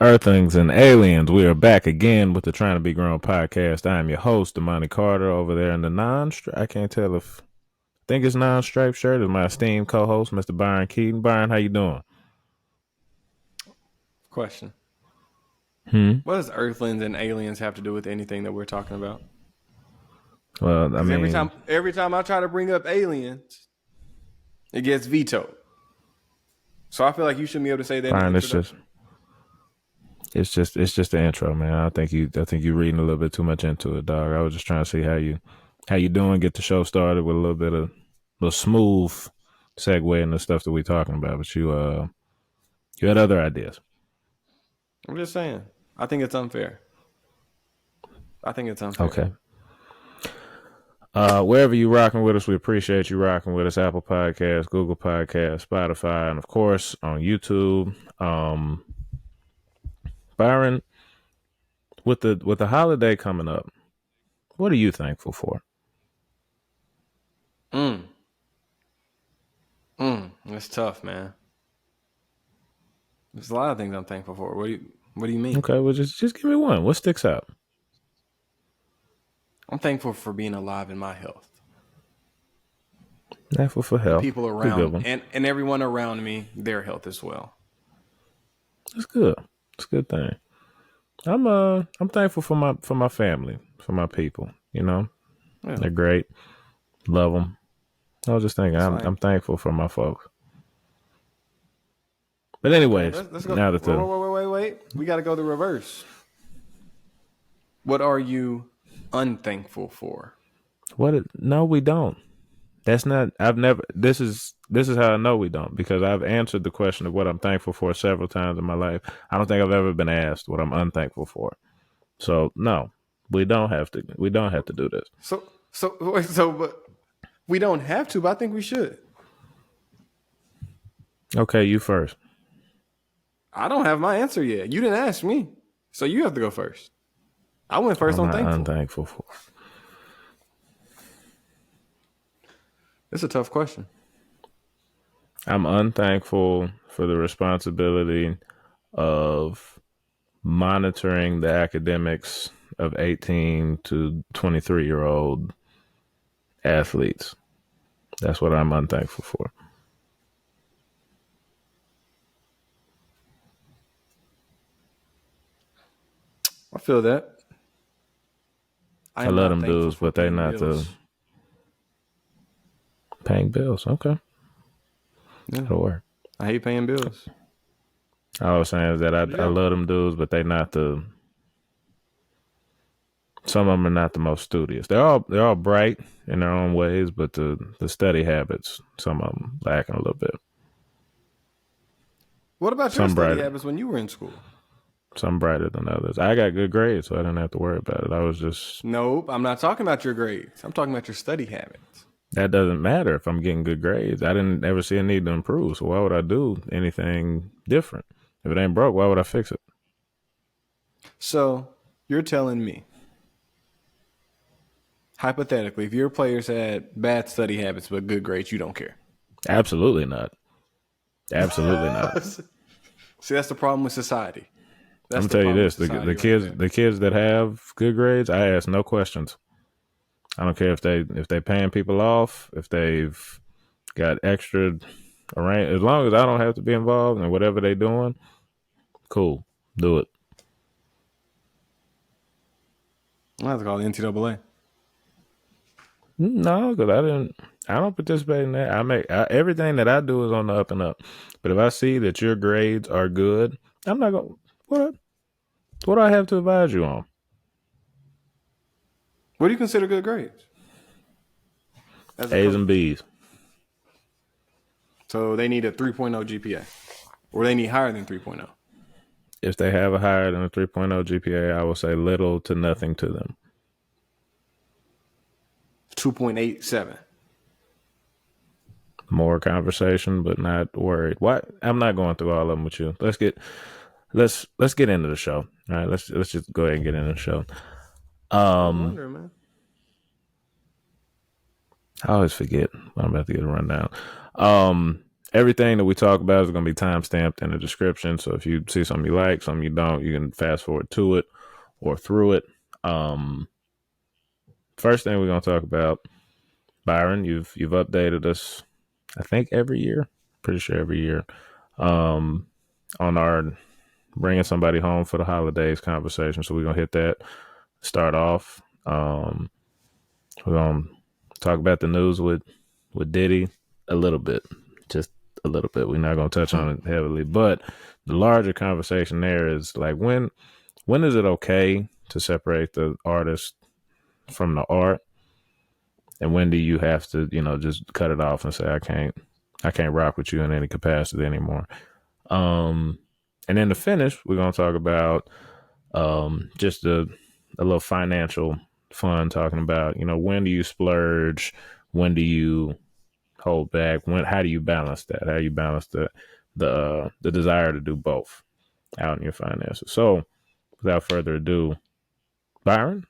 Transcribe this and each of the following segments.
Earthlings and aliens, we are back again with the Trying to Be Grown podcast. I am your host, Damani Carter, over there in the I can't tell if, I think it's non-striped shirt, is my esteemed co-host, Mr. Byron Keaton. Byron, how you doing? Question. Hmm? What does Earthlings and aliens have to do with anything that we're talking about? Well, I Because every mean, time every time I try to bring up aliens, it gets vetoed. So I feel like you shouldn't be able to say that in the Byron, introduction. it's just the intro, man. I think you reading a little bit too much into it, dog. I was just trying to see how you doing, get the show started with a little bit of, little smooth segue into stuff that we're talking about, but you had other ideas. I'm just saying. I think it's unfair. I think it's unfair. Okay. Wherever you rocking with us, we appreciate you rocking with us. Apple Podcasts, Google Podcasts, Spotify, and of course on YouTube. Byron, with the holiday coming up, what are you thankful for? It's tough, man. There's a lot of things I'm thankful for. What do you mean? Okay, well just give me one. What sticks out? I'm thankful for being alive in my health. Thankful for The health. people That's a good around one. and everyone around me, their health as well. That's good. It's a good thing. I'm thankful for my family, for my people. You know, Yeah, they're great. Love them. I was just thinking, same. I'm thankful for my folks. But Okay, anyways, let's go. now that the Wait. We got to go the reverse. What are you unthankful for? no, we don't. That's not. I've never. This is how I know we don't, because I've answered the question of what I'm thankful for several times in my life. I don't think I've ever been asked what I'm unthankful for. So no, we don't have to. We don't have to do this. But we don't have to, but I think we should. Okay, you first. I don't have my answer yet. You didn't ask me, so you have to go first. I went What first am on I thankful. unthankful for? It's a tough question. I'm unthankful for the responsibility of monitoring the academics of 18 to 23-year-old athletes. That's what I'm unthankful for. I feel that. I I am love not them thankful dudes, for but they paying not the bills. paying bills. Okay, Yeah, that'll work. I hate paying bills. All I was saying is that But you I got love them dudes, but they not the. Some of them are not the most studious. They're all bright in their own ways, but the study habits, some of them lacking a little bit. What about your Some study brighter, habits when you were in school? some brighter than others. I got good grades, so I didn't have to worry about it. I was just Nope, I'm not talking about your grades. I'm talking about your study habits. that doesn't matter if I'm getting good grades. I didn't ever see a need to improve, so why would I do anything different? If it ain't broke, why would I fix it? So you're telling me, hypothetically, if your players had bad study habits but good grades, you don't care. Absolutely not. Absolutely not. See, that's the problem with society. I'm That's gonna the tell you problem with this: society right there. the kids that have good grades, I ask no questions. I don't care if they paying people off, if they've got extra arrange. As long as I don't have to be involved in whatever they doing, cool, do it. I have to call the NCAA. No, because I didn't. I don't participate in that. Everything that I do is on the up and up. But if I see that your grades are good, I'm not gonna. What what do I have to advise you on? What do you consider good grades as a A's and coach? B's. So they need a 3.0 GPA, or they need higher than 3.0. If they have a higher than a 3.0 GPA, I will say little to nothing to them. 2.87. More conversation, but not worried. What? I'm not going through all of them with you. Let's get into the show. All right, let's just go ahead and get into the show. I was Um, wondering, man. I always forget when I'm about to get a rundown. Um, Everything that we talk about is going to be time stamped in the description. So if you see something you like, something you don't, you can fast forward to it or through it. Um, First thing we're going to talk about, Byron, you've updated us, I think every year, pretty sure every year, um, on our bringing somebody home for the holidays conversation. So we're gonna hit that. Start off. We're gonna talk about the news with Diddy a little bit, just a little bit. We're not gonna touch on it heavily, but the larger conversation there is like when is it okay to separate the artist from the art, and when do you have to just cut it off and say I can't rock with you in any capacity anymore. Um, and then to finish, we're gonna talk about just a little financial fun, talking about when do you splurge, when do you hold back, how do you balance that, how do you balance the desire to do both out in your finances. So without further ado, Byron,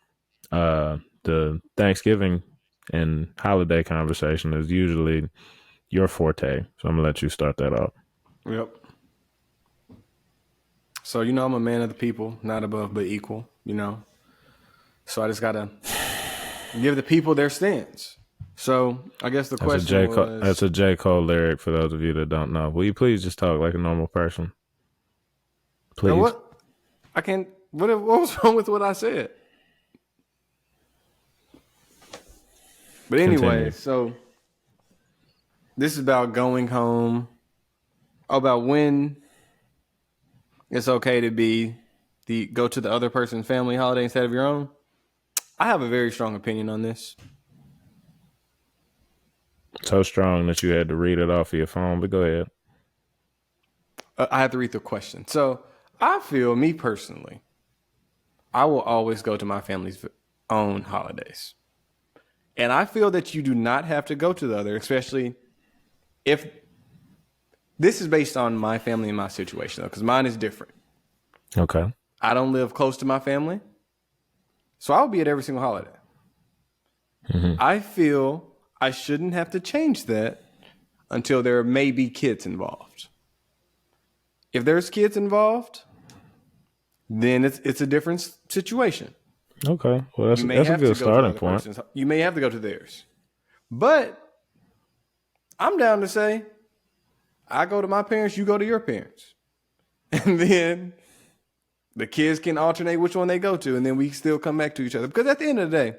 the Thanksgiving and holiday conversation is usually your forte, so I'm gonna let you start that off. Yep. So I'm a man of the people, not above but equal. So I just gotta give the people their stance. So I guess the question That's was, a J Cole lyric for those of you that don't know. Will you please just talk like a normal person, please? what? I can't. What was wrong with what I said? But anyway, Continue. so this is about going home, about when it's okay to go to the other person's family holiday instead of your own. I have a very strong opinion on this. So strong that you had to read it off of your phone, but go ahead. I have to read the question. So I feel, me personally, I will always go to my family's own holidays. And I feel that you do not have to go to the other, especially if this is based on my family and my situation, though, because mine is different. Okay. I don't live close to my family, so I'll be at every single holiday. I feel I shouldn't have to change that until there may be kids involved. If there's kids involved, then it's a different situation. Okay. Well, You may that's a have to good go to the starting other point. person's. You may have to go to theirs. But I'm down to say, I go to my parents, you go to your parents. And then the kids can alternate which one they go to, and then we still come back to each other. Because at the end of the day,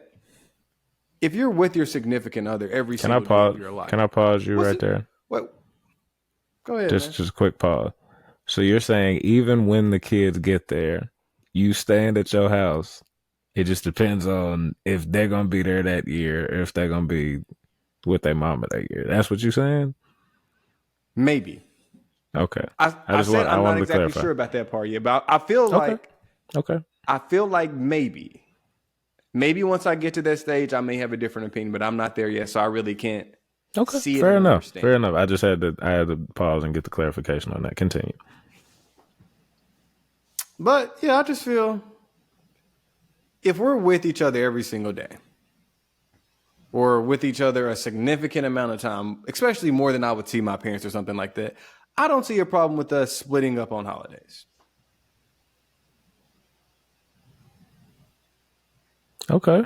if you're with your significant other every Can I single day of pause? your life, Can I pause you what's right it? there? What? Go ahead, Just man. just a quick pause. So you're saying even when the kids get there, you stand at your house. It just depends on if they're gonna be there that year, or if they're gonna be with their mama that year. That's what you're saying? Maybe. Okay. I said I I'm not wanted to exactly clarify. sure about that part yet, but I feel Okay. like Okay. maybe. Maybe once I get to that stage, I may have a different opinion, but I'm not there yet, so I really can't Okay. see it Fair and enough. understand Fair it. enough. I had to pause and get the clarification on that. Continue. But yeah, I just feel if we're with each other every single day, or with each other a significant amount of time, especially more than I would see my parents or something like that, I don't see a problem with us splitting up on holidays. Okay.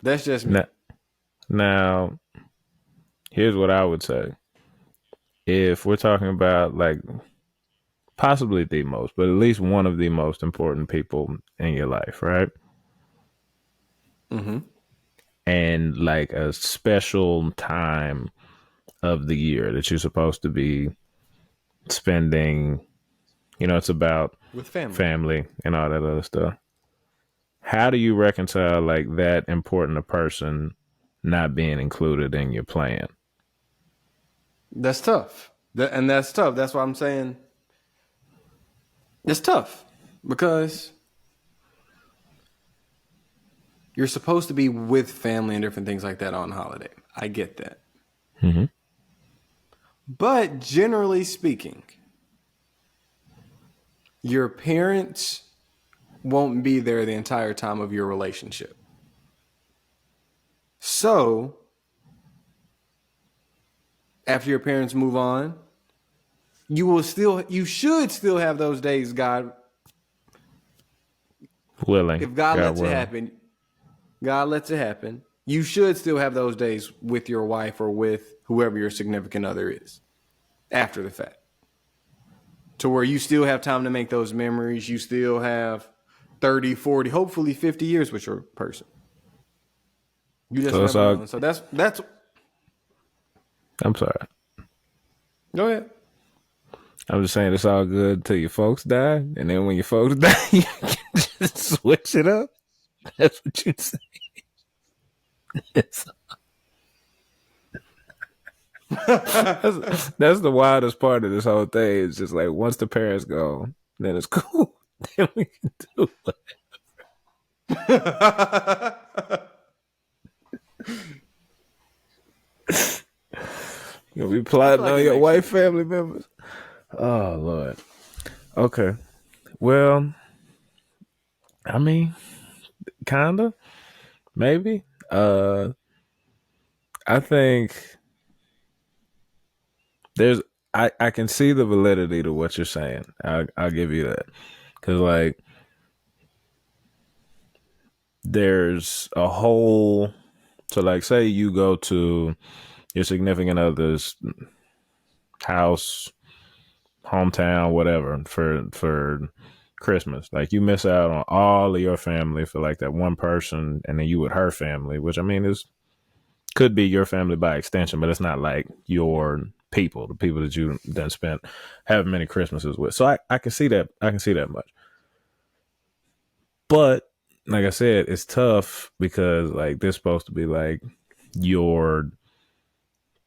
That's just me. Now, now here's what I would say. If we're talking about like possibly the most, but at least one of the most important people in your life, right? Mm-hmm. And like a special time of the year that you're supposed to be spending, it's about With family. family and all that other stuff. How do you reconcile like that important a person not being included in your plan? That's tough. And that's tough. That's why I'm saying it's tough because you're supposed to be with family and different things like that on holiday. I get that. Mm-hmm. But generally speaking, your parents won't be there the entire time of your relationship. So, after your parents move on, you should still have those days, God, Willing, if God God lets it willing. happen. God lets it happen. You should still have those days with your wife or with whoever your significant other is after the fact. To where you still have time to make those memories. You still have 30, 40, hopefully 50 years with your person. You just So it's never all. know. And so that's I'm sorry. go ahead. I'm just saying it's all good till your folks die, and then when your folks die, you can just switch it up. That's what you say. That's the wildest part of this whole thing. It's just like once the parents go, then it's cool. Then we can do it. You'll be I feel plotting like on it your makes white sense. family members. Oh Lord. Okay. Well, I mean, kinda, maybe. I think there's. I can see the validity to what you're saying. I'll give you that because like there's a whole. So like, say you go to your significant other's house, hometown, whatever, for Christmas. Like you miss out on all of your family for like that one person, and then you with her family, which I mean is could be your family by extension, but it's not like your people, the people that you done spent have many Christmases with. So I can see that. I can see that much. But like I said, it's tough because like this supposed to be like your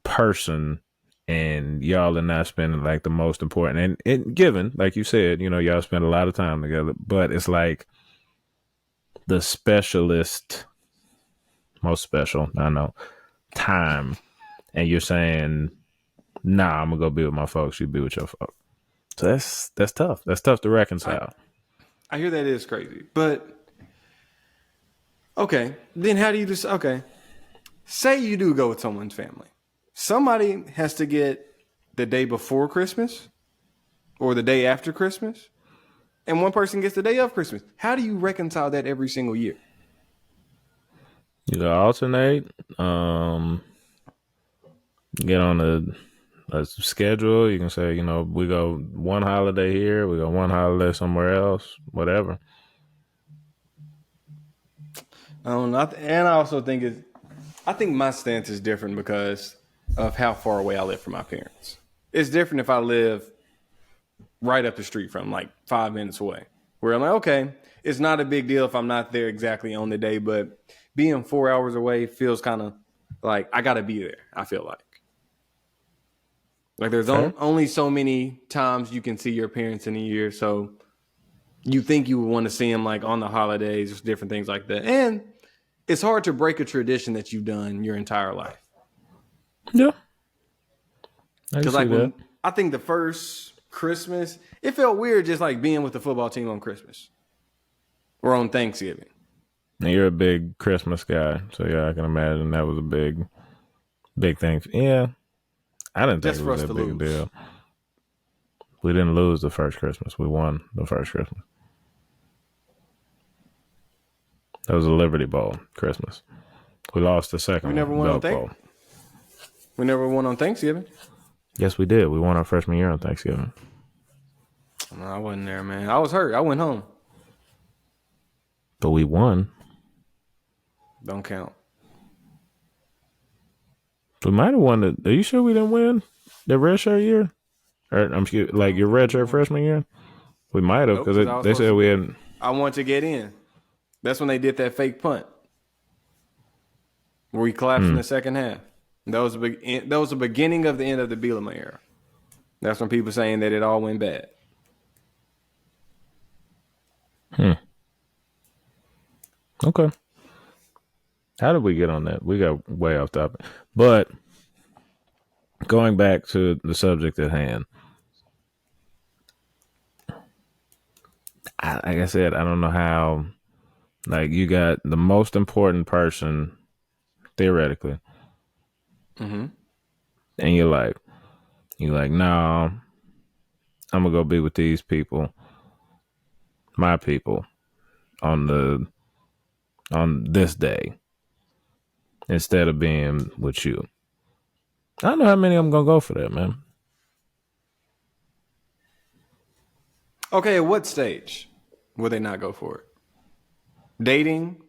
person and y'all are not spending like the most important and given like you said, you know, y'all spend a lot of time together, but it's like the specialist, most special, I know, time, and you're saying nah, I'm gonna go be with my folks, you be with your folks. So that's tough, that's tough to I, reconcile. I hear that is crazy. But okay, then how do you just okay? Say you do go with someone's family. Somebody has to get the day before Christmas or the day after Christmas, and one person gets the day of Christmas. How do you reconcile that every single year? You gotta alternate, get on a schedule. You can say, you know, we go one holiday here, we go one holiday somewhere else, whatever. I don't know. And I also think I think my stance is different because of how far away I live from my parents. It's different if I live right up the street from, like 5 minutes away, where I'm like, okay, it's not a big deal if I'm not there exactly on the day, but being 4 hours away feels kind of like I got to be there. I feel like there's Fair. only so many times you can see your parents in a year, so you think you would want to see them like on the holidays, just different things like that, and it's hard to break a tradition that you've done your entire life. Yeah, I can Because see like that. when I think the first Christmas, it felt weird just like being with the football team on Christmas or on Thanksgiving. And you're a big Christmas guy, so yeah, I can imagine that was a big thing. Yeah, I didn't think Just it for was us that to big a lose. deal. We didn't lose the first Christmas. We won the first Christmas. That was a Liberty Bowl Christmas. We lost the We second never one, won on Belk Bowl. we never won on Thanksgiving. Yes, we did. We won our freshman year on Thanksgiving. No, I wasn't there, man. I was hurt. I went home. But we won. Don't count. We might have won the. Are you sure we didn't win the red shirt year? Or I like don't your think red we shirt won. freshman year? We might have Nope, because because I was they supposed said to. we had. I wanted to get in. That's when they did that fake punt where we collapsed in the second half. That was the beginning of the end of the Bielema era. That's when people saying that it all went bad. Okay. How did we get on that? We got way off topic. But going back to the subject at hand, like I said, I don't know how. Like you got the most important person theoretically Mm-hmm. in your life. You're like, no, I'm gonna go be with these people, my people, on the on this day instead of being with you. I don't know how many I'm gonna go for that, man. Okay, at what stage will they not go for it? Dating?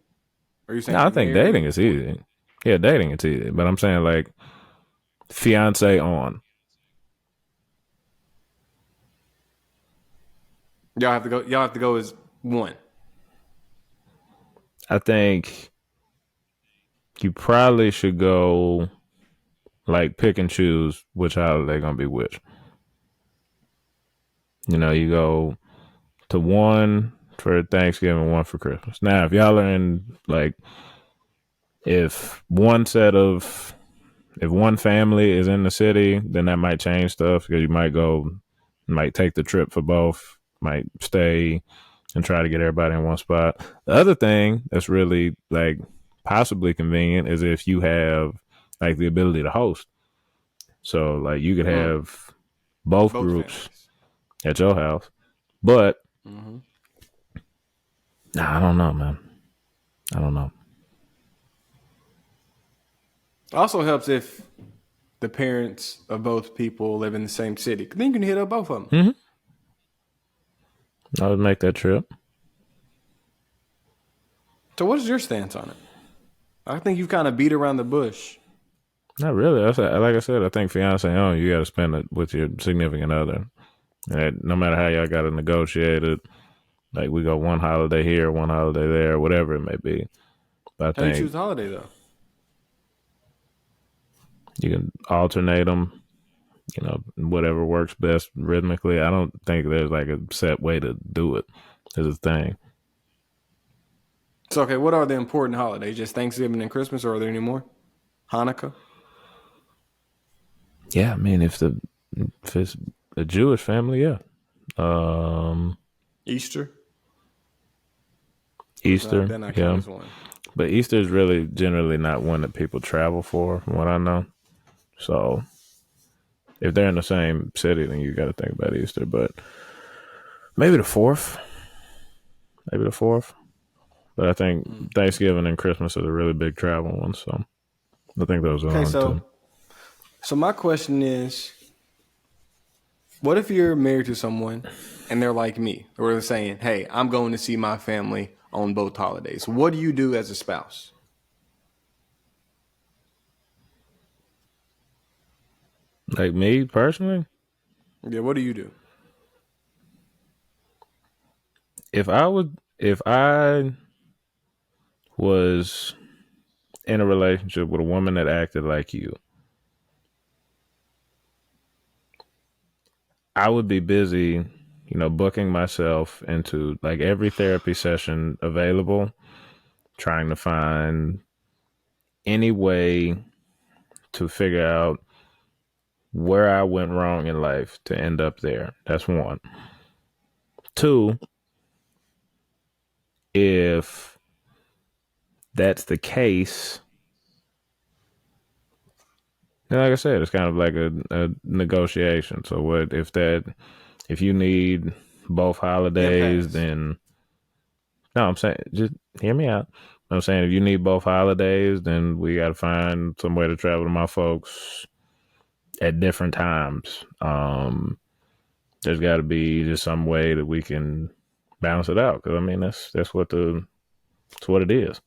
Or are you saying No, I like think dating married? is What? easy. Yeah, dating is easy, but I'm saying like fiance on. Y'all have to go. Y'all have to go as one. I think you probably should go like pick and choose which holiday gonna be which. You know, you go to one for Thanksgiving, one for Christmas. Now, if y'all are in like if one set of if one family is in the city, then that might change stuff because you might go, might take the trip for both, might stay and try to get everybody in one spot. The other thing that's really like possibly convenient is if you have like the ability to host. So like you could Mm, have both both groups families. at your house. But Hmm. nah, I don't know, man. I don't know. Also helps if the parents of both people live in the same city. 'Cause then you can hit up both of them. Mm-hmm. I would make that trip. So, what is your stance on it? I think you've kind of beat around the bush. Not really. That's like I said. I think fiance on you got to spend it with your significant other. And no matter how y'all got to negotiate it, like we go one holiday here, one holiday there, whatever it may be. But I How do you choose think the holiday though? you can alternate them. You know, whatever works best rhythmically. I don't think there's like a set way to do it. Is a thing. So, okay, what are the important holidays? Just Thanksgiving and Christmas, or are there any more? Hanukkah, Yeah, I mean, if it's a Jewish family, yeah. Um, Easter. Or is that Easter, then I count yeah. as one? But Easter is really generally not one that people travel for, from what I know. So if they're in the same city, then you got to think about Easter. But maybe the fourth, maybe the fourth. But I think Mm. Thanksgiving and Christmas are the really big travel ones. So I think those are the Okay, only two. so my question is, what if you're married to someone and they're like me, or they're saying, "Hey, I'm going to see my family on both holidays." What do you do as a spouse? Like me personally, Yeah, what do you do? if I was in a relationship with a woman that acted like you, I would be busy, you know, booking myself into like every therapy session available, trying to find any way to figure out where I went wrong in life to end up there. That's one. Two, if that's the case, then like I said, it's kind of like a negotiation. So what if you need both holidays, Impasse. then no, I'm saying just hear me out. I'm saying if you need both holidays, then we got to find some way to travel to my folks at different times. There's got to be just some way that we can balance it out. Because I mean, that's what it is.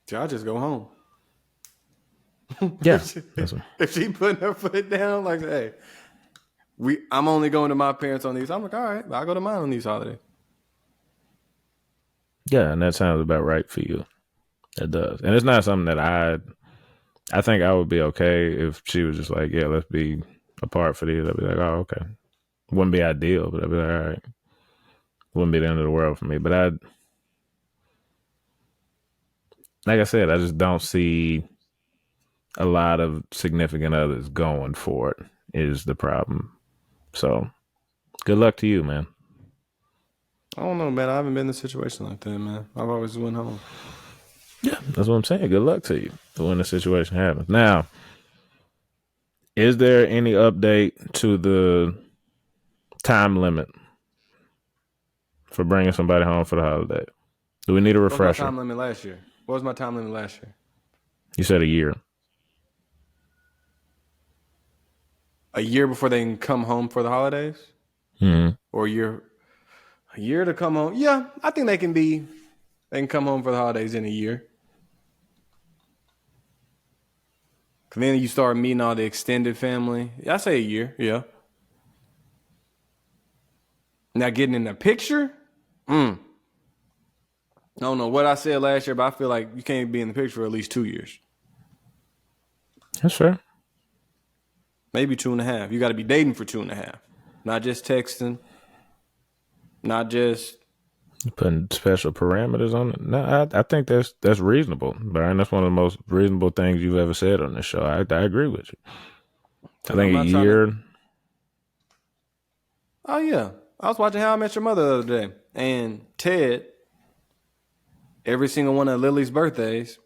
See, I just go home. Yeah, if, she, that's if she putting her foot down, like, hey, I'm only going to my parents on these. I'm like, all right, I'll go to mine on these holidays. yeah, and that sounds about right for you. It does, and it's not something that I think I would be okay if she was just like, yeah, let's be apart for these. I'd be like, oh, okay. Wouldn't be ideal, but I'd be like, all right. Wouldn't be the end of the world for me. But like I said, I just don't see a lot of significant others going for it. Is the problem. So good luck to you, man. I don't know, man. I haven't been in a situation like that, man. I've always went home. Yeah, that's what I'm saying. Good luck to you when the situation happens. Now, is there any update to the Time limit for bringing somebody home for the holiday. Do we need a What was my refresher? time limit last year? What was my time limit last year? You said a year. A year before they can come home for the holidays? Mm-hmm. Or a year to come home? Yeah, I think they can come home for the holidays in a year. Cause then you start meeting all the extended family. I say a year, yeah. Now getting in the picture? I don't know what I said last year, but I feel like you can't be in the picture for at least 2 years. That's fair. Maybe 2.5. You got to be dating for 2.5. Not just texting. Not just. Putting special parameters on it. No, I think that's reasonable, Byron. That's one of the most reasonable things you've ever said on this show. I agree with you. I I'm think a not trying to. year. Oh, yeah. I was watching How I Met Your Mother the other day. And Ted, every single one of Lily's birthdays,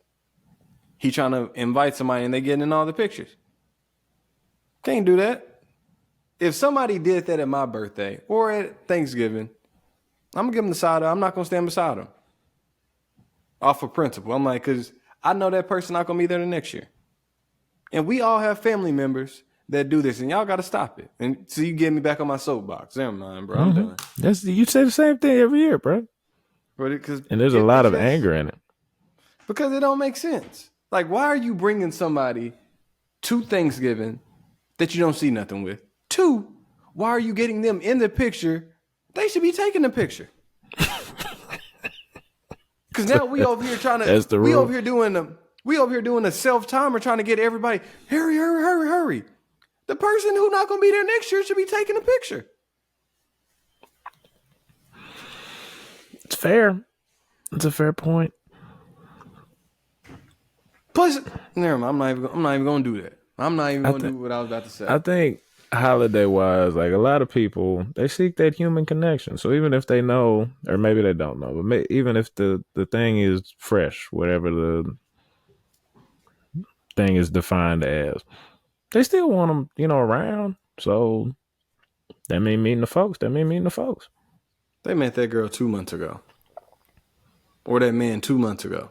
he trying to invite somebody and they getting in all the pictures. Can't do that. If somebody did that at my birthday or at Thanksgiving, I'm going to give them the side eye. I'm not going to stand beside them. Off of principle. I'm like, because I know that person not going to be there the next year. And we all have family members that do this, and y'all got to stop it. And so you get me back on my soapbox. Never mind, bro. I'm done. You say the same thing every year, bro. And there's a lot of anger in it. Because it don't make sense. Like, why are you bringing somebody to Thanksgiving that you don't see nothing with? 2, why are you getting them in the picture? They should be taking the picture. Because now we over here trying to. That's the rule. We over here doing a self-timer trying to get everybody. Hurry. The person who not gonna be there next year should be taking a picture. It's fair. It's a fair point. Plus, never mind. I'm not even gonna do that. I'm not even gonna do what I was about to say. I think holiday wise, like a lot of people, they seek that human connection. So even if they know, or maybe they don't know, but even if the thing is fresh, whatever the thing is defined as, they still want them, around. So that mean meeting the folks. They met that girl 2 months ago, or that man 2 months ago.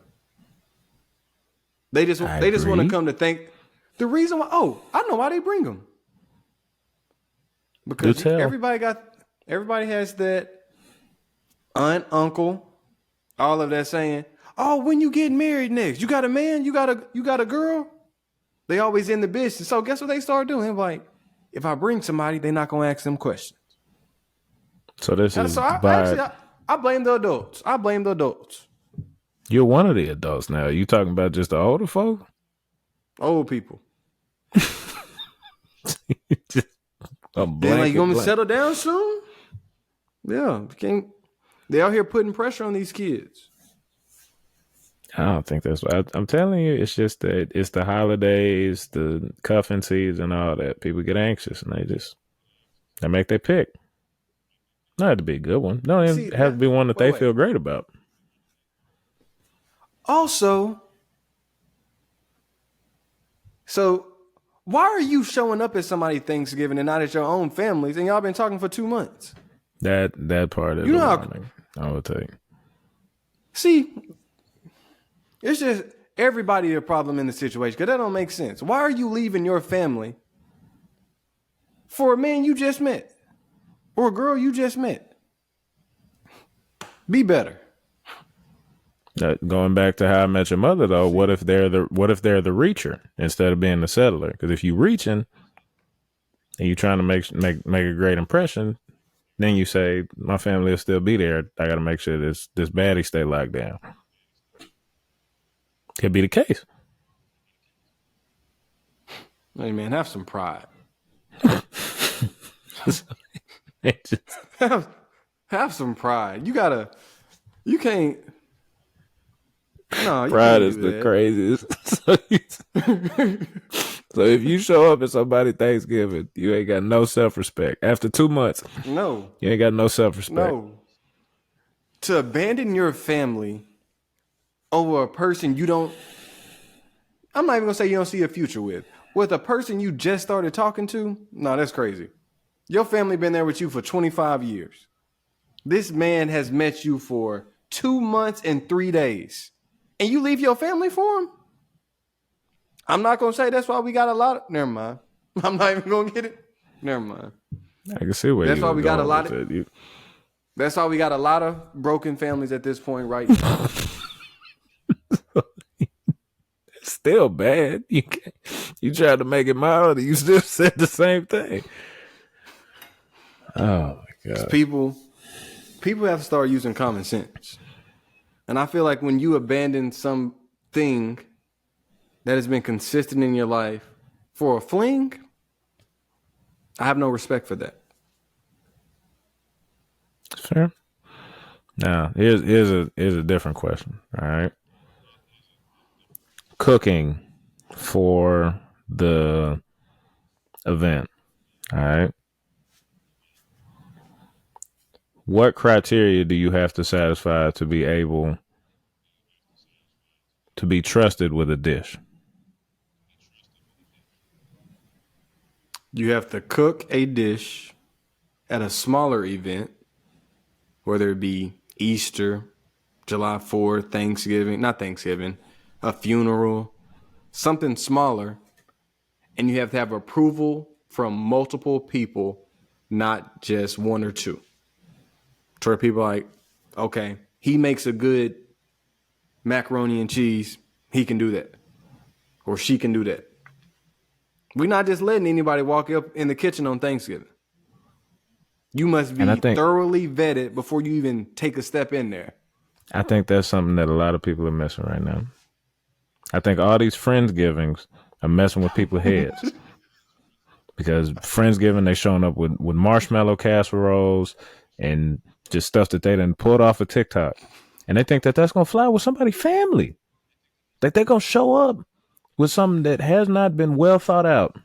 They just want to come to think. The reason why? Oh, I know why they bring them. Because everybody has that aunt, uncle, all of that saying, "Oh, when you getting married next? You got a man? You got a girl?" They always in the business. So guess what they start doing? Like, if I bring somebody, they're not gonna ask them questions. So I blame the adults. You're one of the adults now. You talking about just the older folk? Old people. Just a They're like, you want me to settle down soon? Yeah. They out here putting pressure on these kids. I don't think that's what I'm telling you. It's just that it's the holidays, the cuffing season, all that. People get anxious and they make their pick. Not to be a good one. No, it have to be one that they feel great about. Also, so why are you showing up at somebody's Thanksgiving and not at your own families? And y'all been talking for 2 months. That part is alarming, I would take. See, it's just everybody a problem in the situation because that don't make sense. Why are you leaving your family for a man you just met or a girl you just met? Be better. Going back to How I Met Your Mother, though, what if they're the reacher instead of being the settler? Because if you reaching and you trying to make a great impression, then you say my family will still be there. I got to make sure this baddie stay locked down. Could be the case. Hey man, have some pride. have some pride. You can't. No, pride is the craziest. So if you show up at somebody's Thanksgiving, you ain't got no self-respect. After 2 months, no, you ain't got no self-respect. No. To abandon your family over a person you don't, I'm not even gonna say you don't see a future with a person you just started talking to. No, that's crazy. Your family been there with you for 25 years. This man has met you for 2 months and 3 days. And you leave your family for him? I'm not going to say that's why we got a lot of... Never mind. I'm not even going to get it. Never mind. I can see where That's you why were we got a going lot with of... it. That's why we got a lot of broken families at this point right now. Still bad. You tried to make it mild, and you still said the same thing. Oh my god! People have to start using common sense, and I feel like when you abandon something that has been consistent in your life for a fling, I have no respect for that. Fair. Now, here's a different question. All right, cooking for the event. All right, what criteria do you have to satisfy to be able to be trusted with a dish? You have to cook a dish at a smaller event, whether it be Easter, July 4th, Thanksgiving, a funeral, something smaller, and you have to have approval from multiple people, not just one or two. To where people are like, okay, he makes a good macaroni and cheese, he can do that. Or she can do that. We're not just letting anybody walk up in the kitchen on Thanksgiving. You must be thoroughly vetted before you even take a step in there. I think that's something that a lot of people are missing right now. I think all these Friendsgivings are messing with people's heads. Because Friendsgiving, they showing up with marshmallow casseroles and just stuff that they done pulled off of TikTok. And they think that that's going to fly with somebody's family. That they're going to show up with something that has not been well thought out.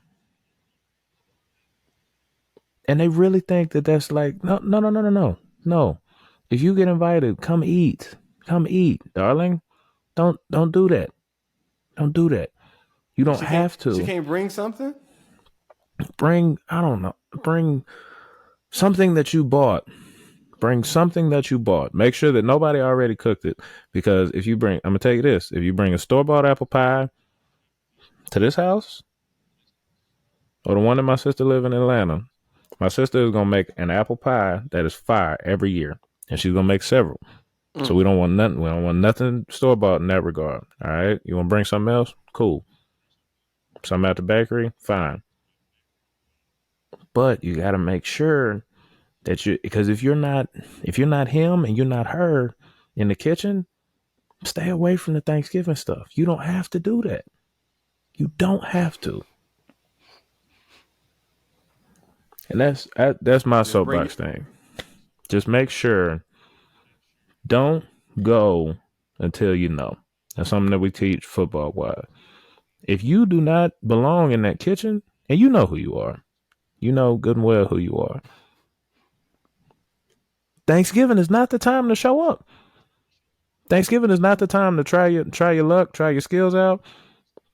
And they really think that that's like, no. If you get invited, come eat, darling. Don't do that. Don't do that. You don't have to. She can't bring something? Bring something that you bought. Bring something that you bought. Make sure that nobody already cooked it. Because if you bring, I'm going to tell you this, if you bring a store-bought apple pie to this house, or the one that my sister live in Atlanta, my sister is going to make an apple pie that is fire every year. And she's going to make several. So we don't want nothing. We don't want nothing store-bought in that regard. All right? You want to bring something else? Cool. Something at the bakery? Fine. But you got to make sure that because if you're not him and you're not her in the kitchen, stay away from the Thanksgiving stuff. You don't have to do that. You don't have to. And that's my soapbox thing. Just make sure, don't go until you know. That's something that we teach football wise. If you do not belong in that kitchen, and you know who you are, you know good and well who you are, Thanksgiving is not the time to show up. Thanksgiving is not the time to try your luck, try your skills out.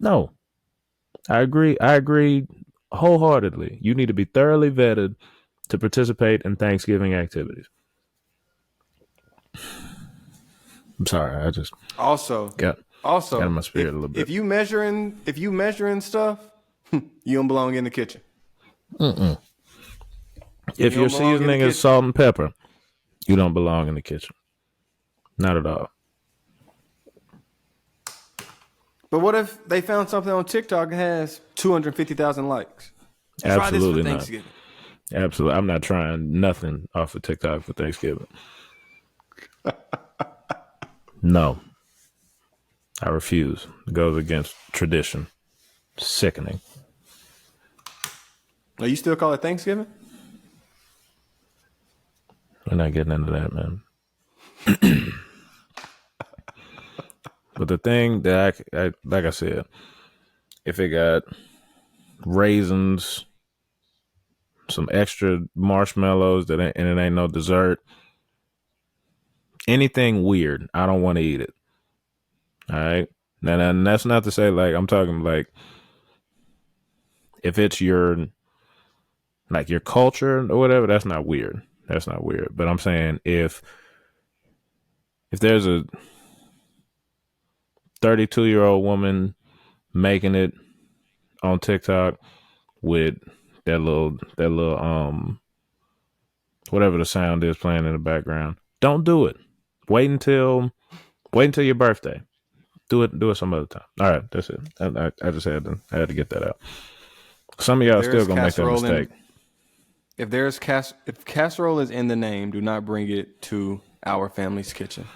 No. I agree wholeheartedly. You need to be thoroughly vetted to participate in Thanksgiving activities. I'm sorry, I just got in my spirit a little bit. If you measuring stuff, you don't belong in the kitchen. If your seasoning is salt and pepper, you don't belong in the kitchen. Not at all. But what if they found something on TikTok that has 250,000 likes? Absolutely try this for not. Thanksgiving. Absolutely. I'm not trying nothing off of TikTok for Thanksgiving. No. I refuse. It goes against tradition. Sickening. Are you still call it Thanksgiving? We're not getting into that, man. But the thing that I like I said, if it got raisins, some extra marshmallows and it ain't no dessert, anything weird, I don't want to eat it. All right. And that's not to say, like, I'm talking like if it's your like your culture or whatever, that's not weird. That's not weird. But I'm saying if there's a 32-year-old woman making it on TikTok with that little whatever the sound is playing in the background, don't do it. Wait until your birthday. Do it some other time. All right, that's it. I just had to get that out. Some of If y'all there's still gonna make that casserole mistake. in, if casserole is in the name, do not bring it to our family's kitchen.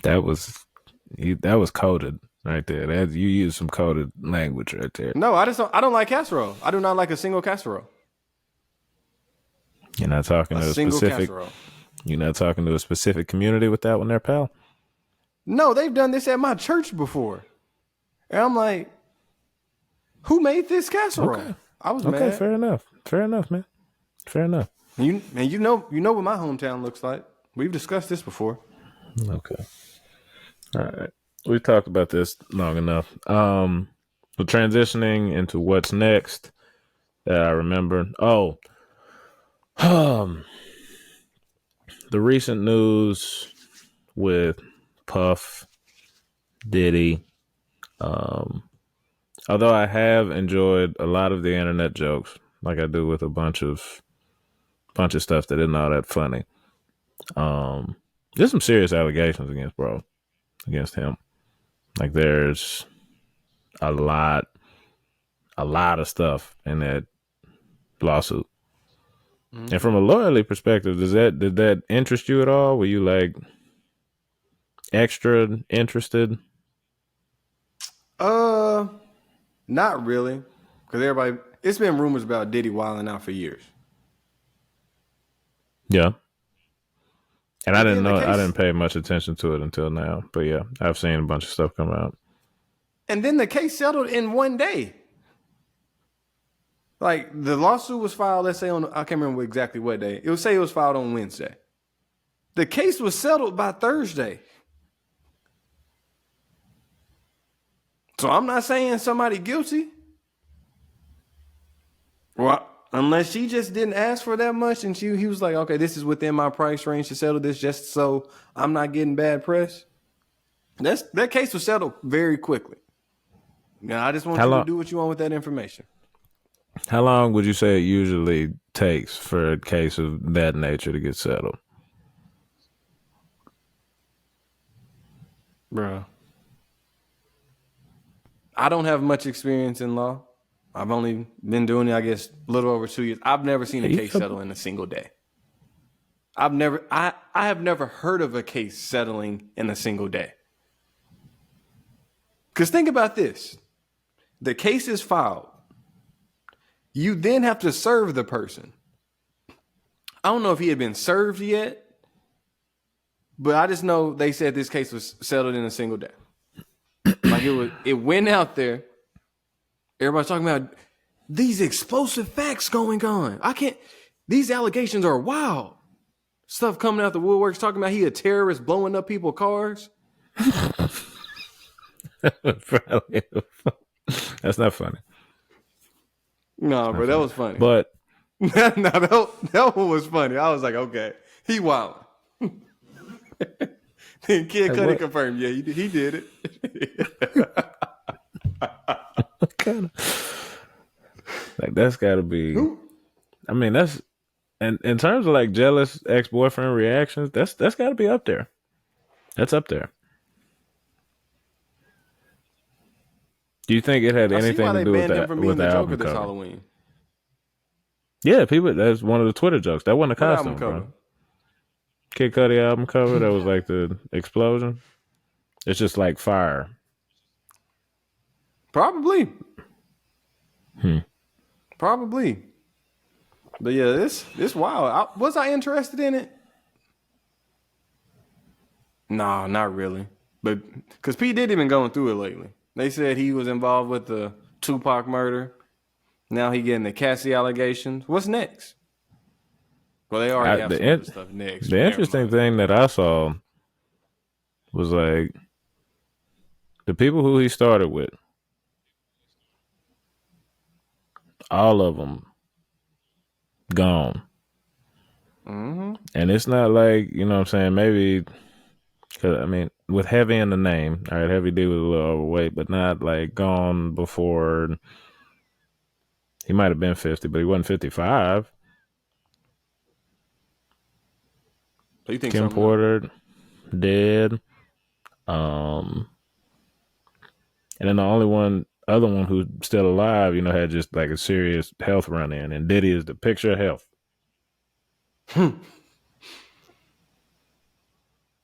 That was coded right there. You used some coded language right there. No, I don't like casserole. I do not like a single casserole. You're not talking A to a single specific. casserole. You're not talking to a specific community with that one, there, pal. No, they've done this at my church before, and I'm like, who made this casserole? Okay. I was Okay, mad. fair enough. Fair enough, man. Fair enough. You know what my hometown looks like. We've discussed this before. Okay. All right. We've talked about this long enough. We're transitioning into what's next that I remember. Oh, um, the recent news with Puff, Diddy. Although I have enjoyed a lot of the internet jokes, like I do with a bunch of stuff that isn't all that funny. There's some serious allegations against him. Like there's a lot of stuff in that lawsuit. And from a loyalty perspective, did that interest you at all? Were you like extra interested? Uh, Not really, because it's been rumors about Diddy wilding out for years. Yeah. And I And didn't then the know I case, didn't pay much attention to it until now. But yeah, I've seen a bunch of stuff come out. and then the case settled in one day. Like the lawsuit was filed, let's say I can't remember exactly what day. It would say it was filed on Wednesday. The case was settled by Thursday. So I'm not saying somebody guilty. Well, unless she just didn't ask for that much and he was like, okay, this is within my price range to settle this just so I'm not getting bad press. That case was settled very quickly. Now I just want How you to long do what you want with that information. how long would you say it usually takes for a case of that nature to get settled? Bro. I don't have much experience in law. I've only been doing it, I guess, a little over 2 years. I've never seen a You case could- settle in a single day. I have never heard of a case settling in a single day. Because think about this. The case is filed. You then have to serve the person. I don't know if he had been served yet, but I just know they said this case was settled in a single day. Like it went out there. Everybody's talking about these explosive facts going on. These allegations are wild. Stuff coming out the woodworks talking about he a terrorist blowing up people's cars. That's not funny. No, bro, that was funny. But no, that one was funny. I was like, okay, he wild. Then Kid Cudi what? confirmed, yeah, he did it. kind of like that's got to be. I mean, that's and in terms of like jealous ex-boyfriend reactions, that's got to be up there. That's up there. Do you think it had I see anything why to they do with banned him that from with being the the Joker album this cover? Halloween. Yeah, people. That's one of the Twitter jokes. That wasn't a What costume, album cover? bro. Kid Cudi album cover. That was like the explosion. It's just like fire. Probably. Probably. But yeah, this wild. Was I interested in it? Nah, not really. But because P Diddy been going through it lately. They said he was involved with the Tupac murder. Now he getting the Cassie allegations. What's next? Well, they already have some other stuff next. The interesting thing that I saw was like the people who he started with all of them gone. Mm-hmm. And it's not like, you know what I'm saying, maybe, cause I mean, with Heavy in the name, all right, Heavy D was a little overweight, but not like gone before. He might have been 50, but he wasn't 55. So you think Kim something else? Porter, dead. Um, and then the only other one who's still alive, you know, had just like a serious health run in. And Diddy is the picture of health.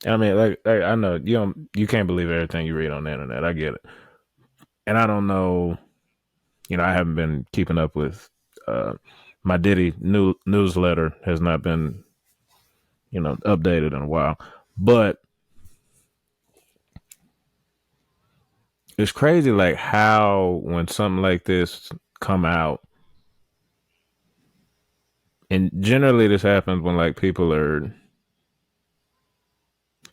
I mean, like I know you can't believe everything you read on the internet. I get it, and I don't know. You know, I haven't been keeping up with my Diddy newsletter has not been updated in a while, but it's crazy like how when something like this come out, and generally this happens when like people are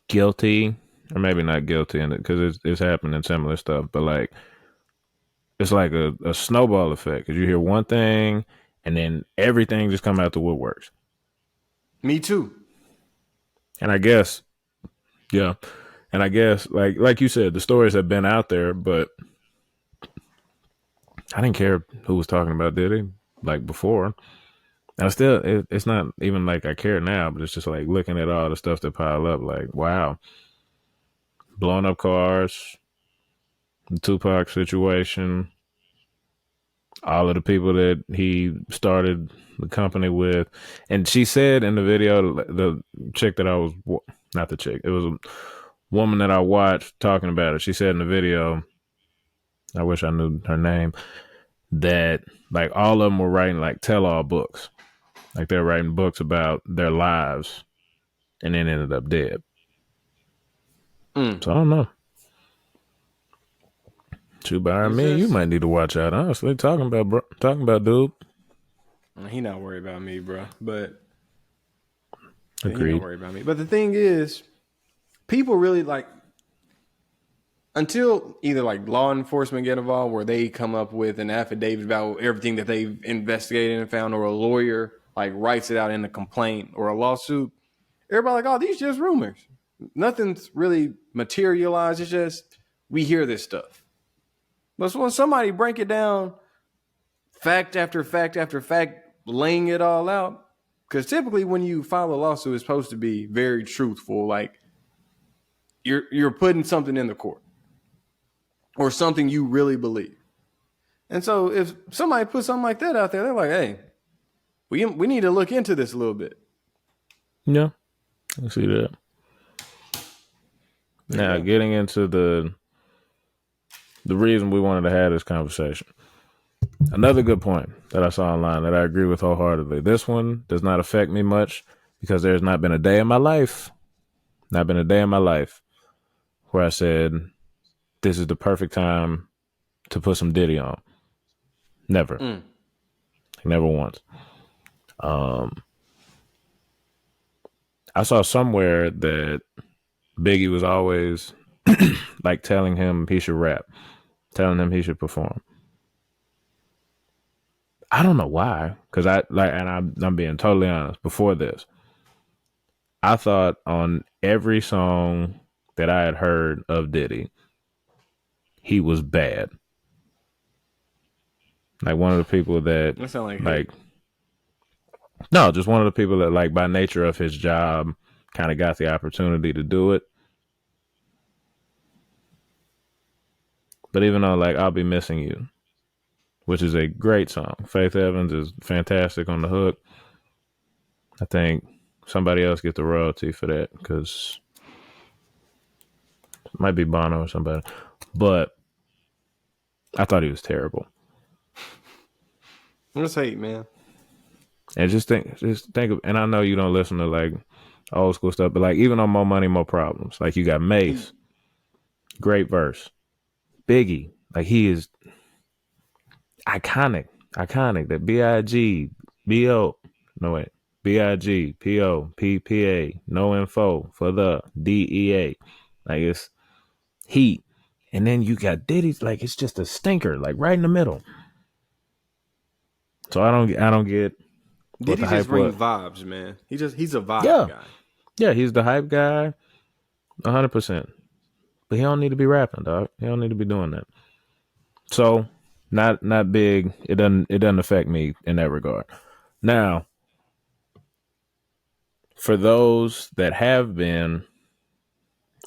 guilty or maybe not guilty in it because it's happening similar stuff, but like it's like a snowball effect because you hear one thing and then everything just come out the woodworks. Me too. And I guess, yeah, and I guess like you said, the stories have been out there, but I didn't care who was talking about Diddy like before. And I still, it's not even like I care now, but it's just like looking at all the stuff that pile up. Like, wow, blowing up cars, the Tupac situation, all of the people that he started the company with. And she said in the video, the chick that I was, not the chick, it was a woman that I watched talking about it. She said in the video, I wish I knew her name, that like all of them were writing like tell all books. Like they're writing books about their lives and then ended up dead. Mm. So I don't know. Too Byron, It's me and you just might need to watch out. Honestly, talking about dude. he not worried about me, bro. But he not Agreed. worried about me. But the thing is, people really like until either like law enforcement get involved, where they come up with an affidavit about everything that they've investigated and found, or a lawyer like writes it out in a complaint or a lawsuit. Everybody like, oh, these just rumors. Nothing's really materialized. It's just we hear this stuff. But when somebody break it down, fact after fact after fact, laying it all out, because typically when you file a lawsuit, it's supposed to be very truthful. Like you're putting something in the court or something you really believe. And so if somebody puts something like that out there, they're like, hey, we need to look into this a little bit. Yeah, I see that. Now Yeah. getting into the reason we wanted to have this conversation. Another good point that I saw online that I agree with wholeheartedly. This one does not affect me much because there's not been a day in my life, not been a day in my life where I said this is the perfect time to put some Diddy on. Never, Mm. never once. Um, I saw somewhere that Biggie was always like telling him he should rap, telling him he should perform. I don't know why, because I like, and I'm being totally honest. Before this, I thought on every song that I had heard of Diddy, he was bad. Like one of the people that That sounds like like hate. no, just one of the people that like by nature of his job kind of got the opportunity to do it. But even though like I'll be missing you, which is a great song. Faith Evans is fantastic on the hook. I think somebody else get the royalty for that because it might be Bono or somebody. But I thought he was terrible. That's hate, man. And just think of, and I know you don't listen to like old school stuff, but like even on More Money, More Problems, like you got Mace, great verse. Biggie, like he is iconic. That B-I-G-B-O, no wait, B-I-G-P-O-P-P-A, no info for the DEA. Like it's heat. And then you got Diddy's, like it's just a stinker, like right in the middle. So I don't get what Diddy the just hype brings was. vibes, man. He's a vibe Yeah, guy. yeah, he's the hype guy, 100%. But he don't need to be rapping, dog. He don't need to be doing that. So not big. It doesn't affect me in that regard. Now, for those that have been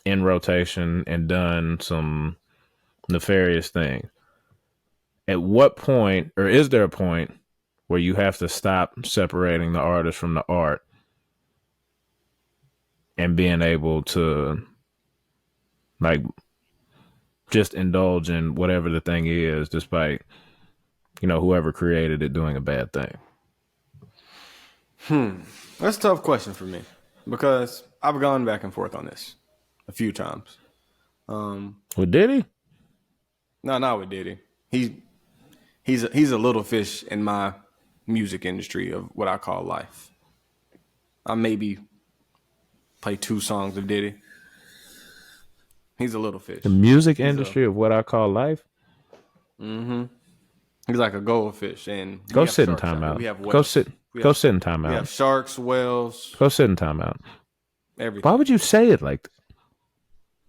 in rotation and done some nefarious things, at what point, or is there a point where you have to stop separating the artist from the art and being able to like just indulge in whatever the thing is, despite whoever created it doing a bad thing? That's a tough question for me because I've gone back and forth on this a few times. With Diddy, No, not with Diddy. He's a little fish in my music industry of what I call life. I maybe play 2 songs of Diddy. He's a little the fish. music He's a industry of what I call life. he's like a goldfish, and we Go have sit in sharks out here. timeout. We have Go whales. sit. Go sit in We have timeout. sharks, whales, Go sit in timeout. Why everything. would you say it like that?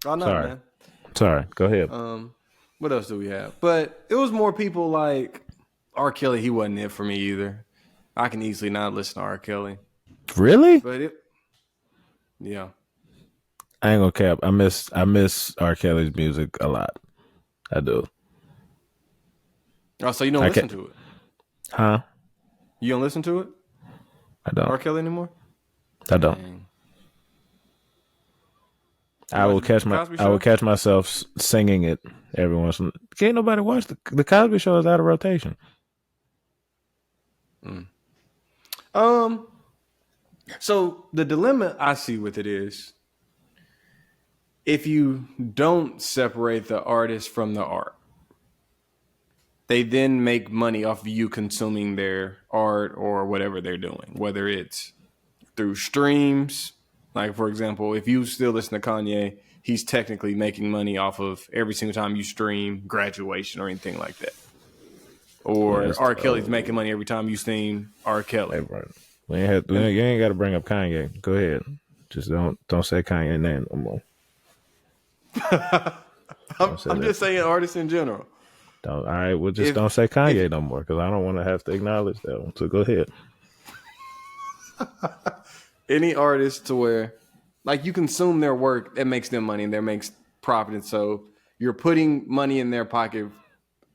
Oh no, Sorry. man. Sorry. Go ahead. What else do we have? But it was more people like R. Kelly. He wasn't it for me either. I can easily not listen to R. Kelly, Really? but yeah. I ain't gonna cap. I miss R. Kelly's music a lot. I do. Oh, so you don't I listen can to it? Huh? You don't listen to it, I R. don't. Kelly anymore? I don't. Dang. You I will watch catch the my. Cosby I will Show? catch myself singing it every once in. Can't nobody watch the Cosby Show is out of rotation. Um. So the dilemma I see with it is, if you don't separate the artist from the art, they then make money off of you consuming their art or whatever they're doing, whether it's through streams. Like, for example, if you still listen to Kanye, he's technically making money off of every single time you stream Graduation or anything like that. Or Yes. R. Kelly's making money every time you stream R. Kelly. Hey, bro. You ain't got to bring up Kanye. Go ahead. Just don't say Kanye name no more. I'm just saying artists in general. Don't. All right. Well, just If don't say Kanye if no more because I don't want to have to acknowledge that one. So go ahead. any artist to where like you consume their work, that makes them money and that makes profit. And so you're putting money in their pocket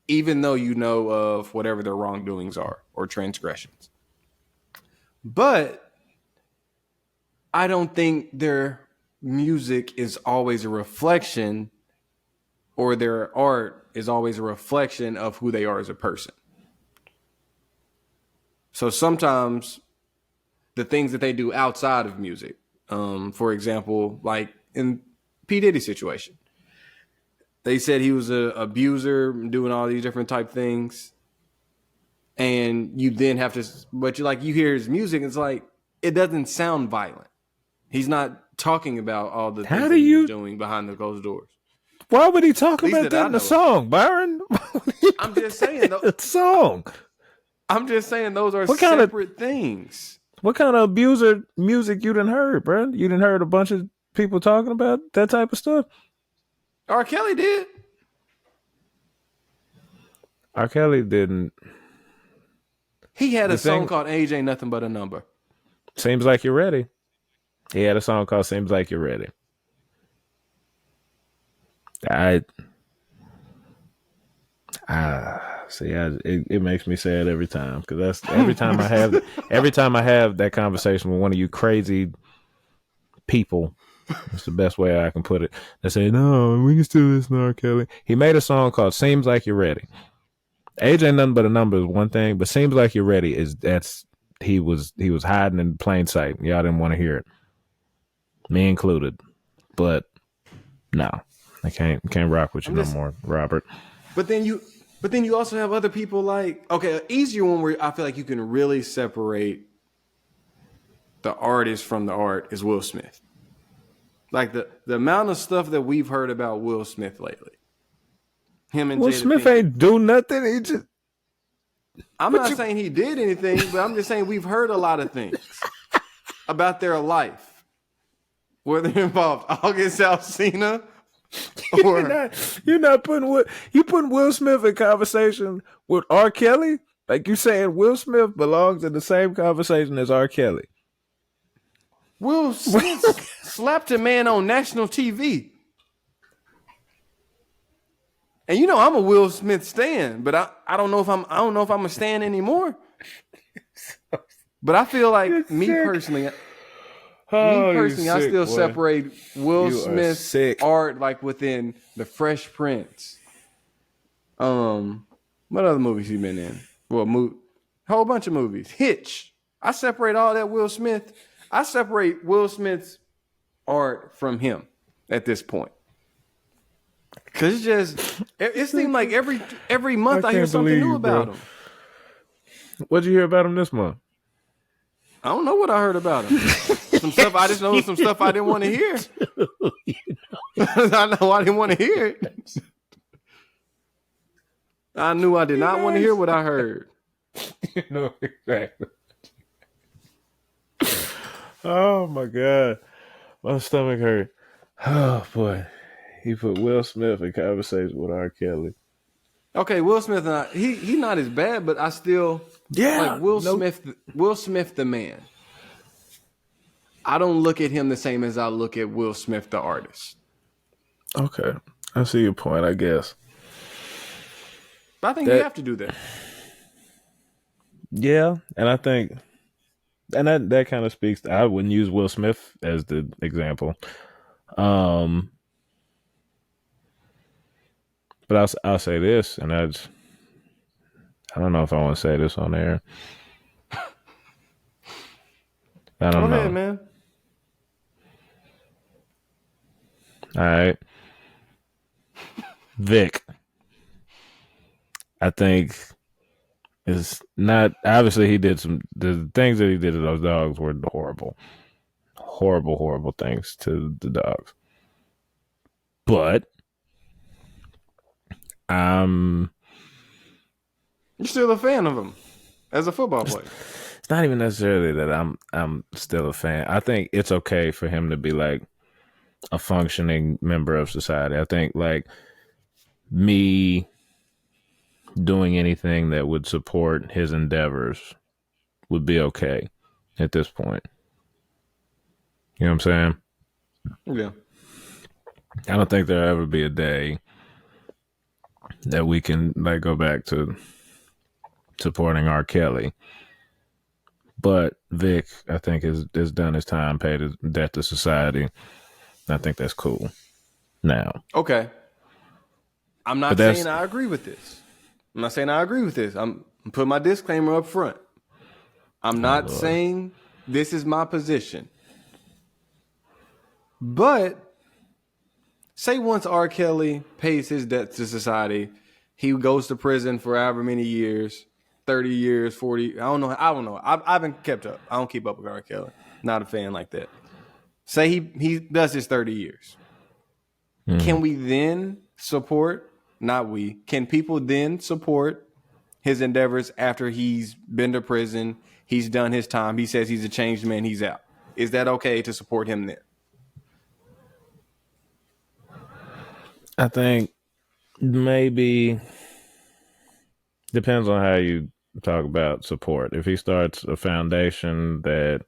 even though you know of whatever their wrongdoings are or transgressions. But I don't think their music is always a reflection or their art is always a reflection of who they are as a person. So sometimes the things that they do outside of music, for example, like in P. Diddy situation, they said he was an abuser, doing all these different type things. And you then have to, but you hear his music, it's like, it doesn't sound violent. He's not talking about all the How things do that he was you? doing behind the closed doors. Why would he talk At least about that that I in the know of. song, Byron? Why would he I'm put just saying, that in the song. those are What kind of separate things. what kind of abuser music you done heard, bro? You done heard a bunch of people talking about that type of stuff. R. Kelly did. R. Kelly didn't. He had The a song thing called Age Ain't Nothing But a Number. seems like you're ready. He had a song called "Seems Like You're Ready." I see. It makes me sad every time because that's every time I have that conversation with one of you crazy people. That's the best way I can put it. They say, "No, we can still listen to R. Kelly." He made a song called "Seems Like You're Ready." Age ain't nothing but a number is one thing, but "Seems Like You're Ready" he was hiding in plain sight. Y'all didn't want to hear it, me included. But no, I can't rock with you no more, Robert. But then you also have other people like, okay, an easier one where I feel like you can really separate the artist from the art is Will Smith. Like the amount of stuff that we've heard about Will Smith lately. Him and Will Jada Smith Pinkett. ain't do nothing. He just I'm But not you, saying he did anything, but I'm just saying we've heard a lot of things about their life, whether it involved August Alsina you're or not putting Will Smith in conversation with R. Kelly. Like you saying Will Smith belongs in the same conversation as R. Kelly. Will Smith slapped a man on national TV. And you know I'm a Will Smith stan, but I don't know if I'm a stan anymore. But I feel You're like sick. me Oh, you personally, I sick, still boy. separate Will You are Smith's sick. art like within the Fresh Prince. What other movies he been in? Well, whole bunch of movies. Hitch. I separate all that Will Smith. I separate Will Smith's art from him at this point. Cause it seemed like every I month I hear can't something believe new you, about bro. him. What'd you hear about him this month? I don't know what I heard about him. Some stuff I just know. Some stuff I didn't want to hear. I know I didn't want to hear it. I knew I did not want to hear what I heard. You know exactly. Oh my god, my stomach hurt. Oh boy, he put Will Smith in conversation with R. Kelly. Okay, Will Smith and he's not as bad, but I still like Yeah, no. Will Smith the man. I don't look at him the same as I look at Will Smith the artist. Okay, I see your point. I guess But I think you that. have to do that. Yeah, and I think, and that kind of speaks. I wouldn't use Will Smith as the example. Um, but I'll say this, and I don't know if I want to say this on air. I Go don't ahead, know. man. All right, Vic. I think is not obviously he did the things that he did to those dogs were horrible, horrible, horrible things to the dogs. But um, You're still a fan of him as a football player. it's not even necessarily that I'm still a fan. I think it's okay for him to be like a functioning member of society. I think like me doing anything that would support his endeavors would be okay at this point. You know what I'm saying? Yeah. I don't think there'll ever be a day that we can like go back to supporting R. Kelly. But Vic, I think, has done his time, paid his debt to society. I think that's cool. Now, Okay. I'm but not saying that's I agree with this. I'm not saying I agree with this. I'm putting my disclaimer up front. I'm oh not Lord. saying this is my position. But say once R. Kelly pays his debt to society, he goes to prison for however many years, 30 years, 40. I don't know. I haven't kept up. I don't keep up with R. Kelly. Not a fan like that. Say he does his 30 years. Mm. Can we then support, not we, can people then support his endeavors after he's been to prison, he's done his time, he says he's a changed man, he's out? Is that okay to support him then? I think maybe depends on how you talk about support. If he starts a foundation that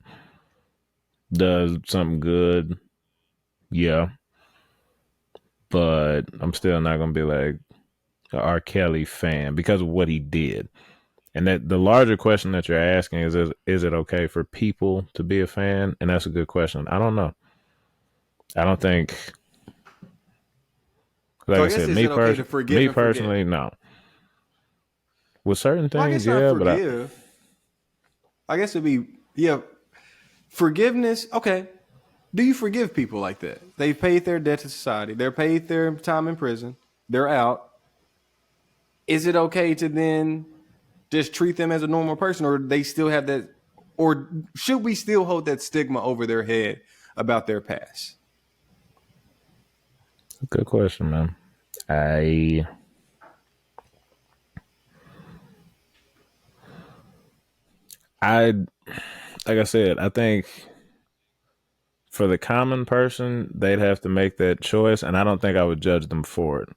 does something good, yeah. But I'm still not gonna be like a R. Kelly fan because of what he did. And that the larger question that you're asking is it okay for people to be a fan? And that's a good question. I don't know. I don't think, like So I I guess said, is it okay to forgive me and forget? personally, no. With certain Well, I things, guess not yeah, but forgive. I guess it'd be, yeah, forgiveness. Okay. Do you forgive people like that? They paid their debt to society. They're paid their time in prison. They're out. Is it okay to then just treat them as a normal person, or they still have that, or should we still hold that stigma over their head about their past? good question, man. I I like I said, I think for the common person, they'd have to make that choice, and I don't think I would judge them for it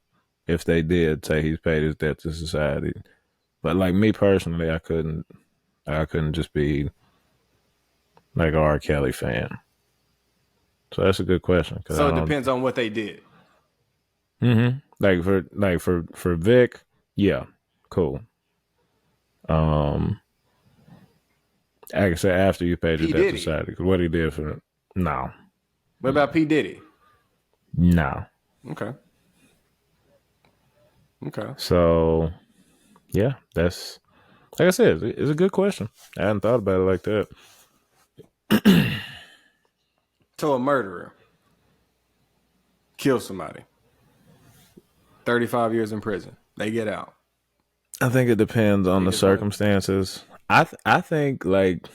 if they did say he's paid his debt to society. But like me personally, I couldn't just be like a R. Kelly fan. So that's a good question because So I it don't. depends on what they did. For Vic, yeah, cool. Um, like I said, after you paid your P debt to Diddy. society, because what he did for no, What about P Diddy? no. Okay. Okay. So yeah, that's like I said, it's a good question. I hadn't thought about it like that. So a murderer kills somebody. 35 years in prison. They get out. I think it depends on They the just want to. circumstances. I think like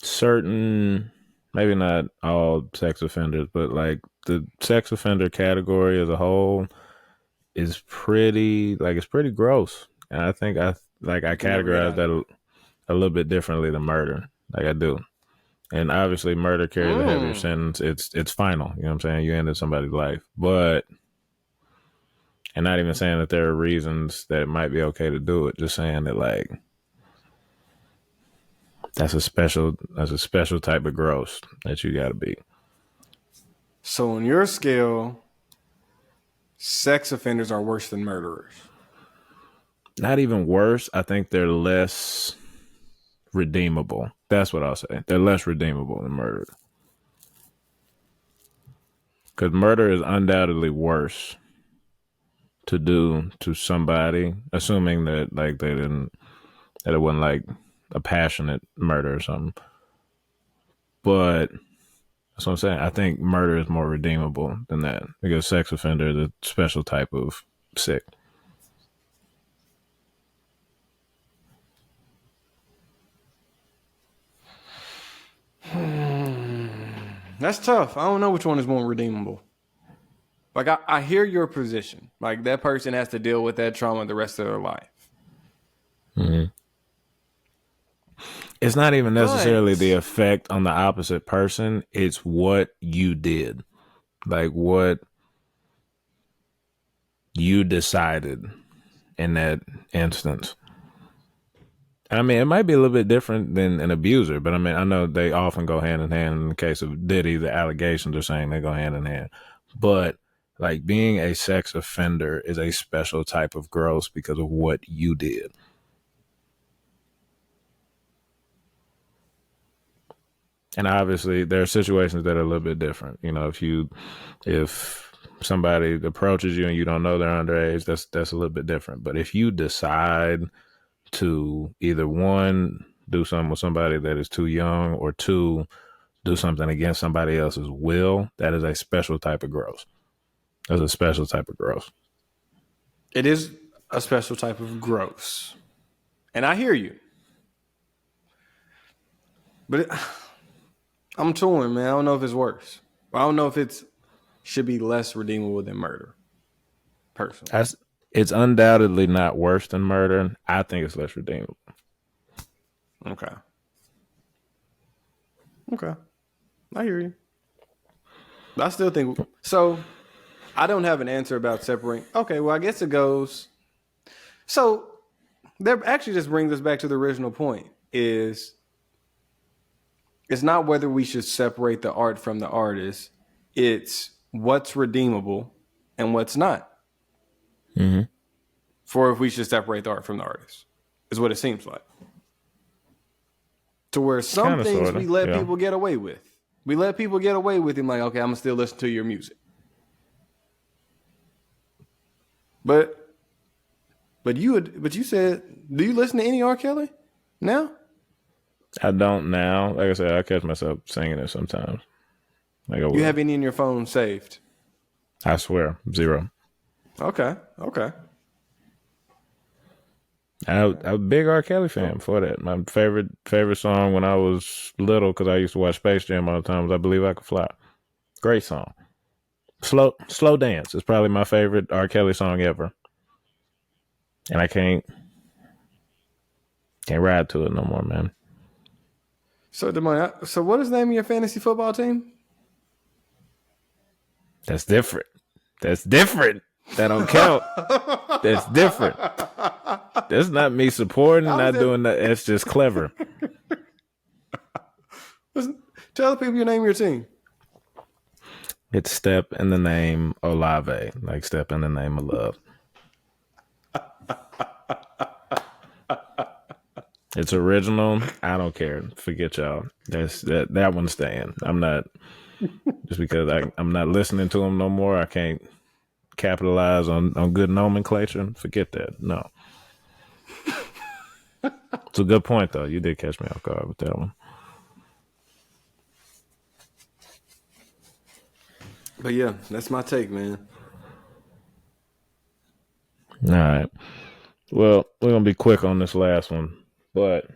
certain, maybe not all sex offenders, but like the sex offender category as a whole is pretty like it's pretty gross. And I think I You can never get categorize out that of it. a little bit differently than murder. Like I do. And obviously murder carries a heavier Mm. sentence. It's final. You know what I'm saying? You ended somebody's life. But and not even saying that there are reasons that it might be okay to do it. Just saying that like that's a special type of gross that you gotta be. So on your scale, sex offenders are worse than murderers. Not even worse. I think they're less redeemable. That's what I'll say. They're less redeemable than murder. Because murder is undoubtedly worse to do to somebody, assuming that like they didn't that it wasn't like a passionate murder or something. But that's what I'm saying. I think murder is more redeemable than that because sex offender is a special type of sick. That's tough. I don't know which one is more redeemable. Like I hear your position. Like that person has to deal with that trauma the rest of their life. Mm-hmm. It's not even necessarily the But effect on the opposite person. It's what you did, like what you decided in that instance. I mean, it might be a little bit different than an abuser, but I mean, I know they often go hand in hand. In the case of Diddy, the allegations are saying they go hand in hand. But like being a sex offender is a special type of gross because of what you did. And obviously, there are situations that are a little bit different. You know, if somebody approaches you and you don't know they're underage, that's a little bit different. But if you decide to either one do something with somebody that is too young or two do something against somebody else's will, that is a special type of gross. That's a special type of gross. it is a special type of gross. And I hear you. But I'm torn, man. I don't know if it's worse. I don't know if it's should be less redeemable than murder, personally. That's it's undoubtedly not worse than murder. I think it's less redeemable. Okay. Okay. I hear you. But I still think so. I don't have an answer about separating. Okay, well, I guess it goes. So that actually just brings us back to the original point: is it's not whether we should separate the art from the artist; it's what's redeemable and what's not. Mm-hmm. For if we should separate the art from the artist, is what it seems like. To where some Kind of, things sort of, we let yeah. people get away with. We let people get away with him, like, okay, I'm gonna still listen to your music. But you said, do you listen to any R. Kelly now? I don't now. Like I said, I catch myself singing it sometimes. Like I You will. have any in your phone saved? I swear, zero. Okay, okay. I'm a big R. Kelly fan for that. My favorite song when I was little, because I used to watch Space Jam all the time, was "I Believe I Could Fly." Great song. Slow Dance is probably my favorite R. Kelly song ever, and I can't. Can't ride to it no more, man. So, Demone, so what is the name of your fantasy football team? That's different. That's different. That don't count. That's different. That's not me supporting, How is not that? doing that. That's just clever. Tell the people your name of your team. It's step in the name Olave, like step in the name of love. It's original. I don't care. Forget y'all. That one's staying. I'm not just because I'm not listening to them no more. I can't capitalize on good nomenclature. Forget that. No. It's a good point though. You did catch me off guard with that one. But yeah, that's my take, man. All right. Well, we're gonna be quick on this last one, but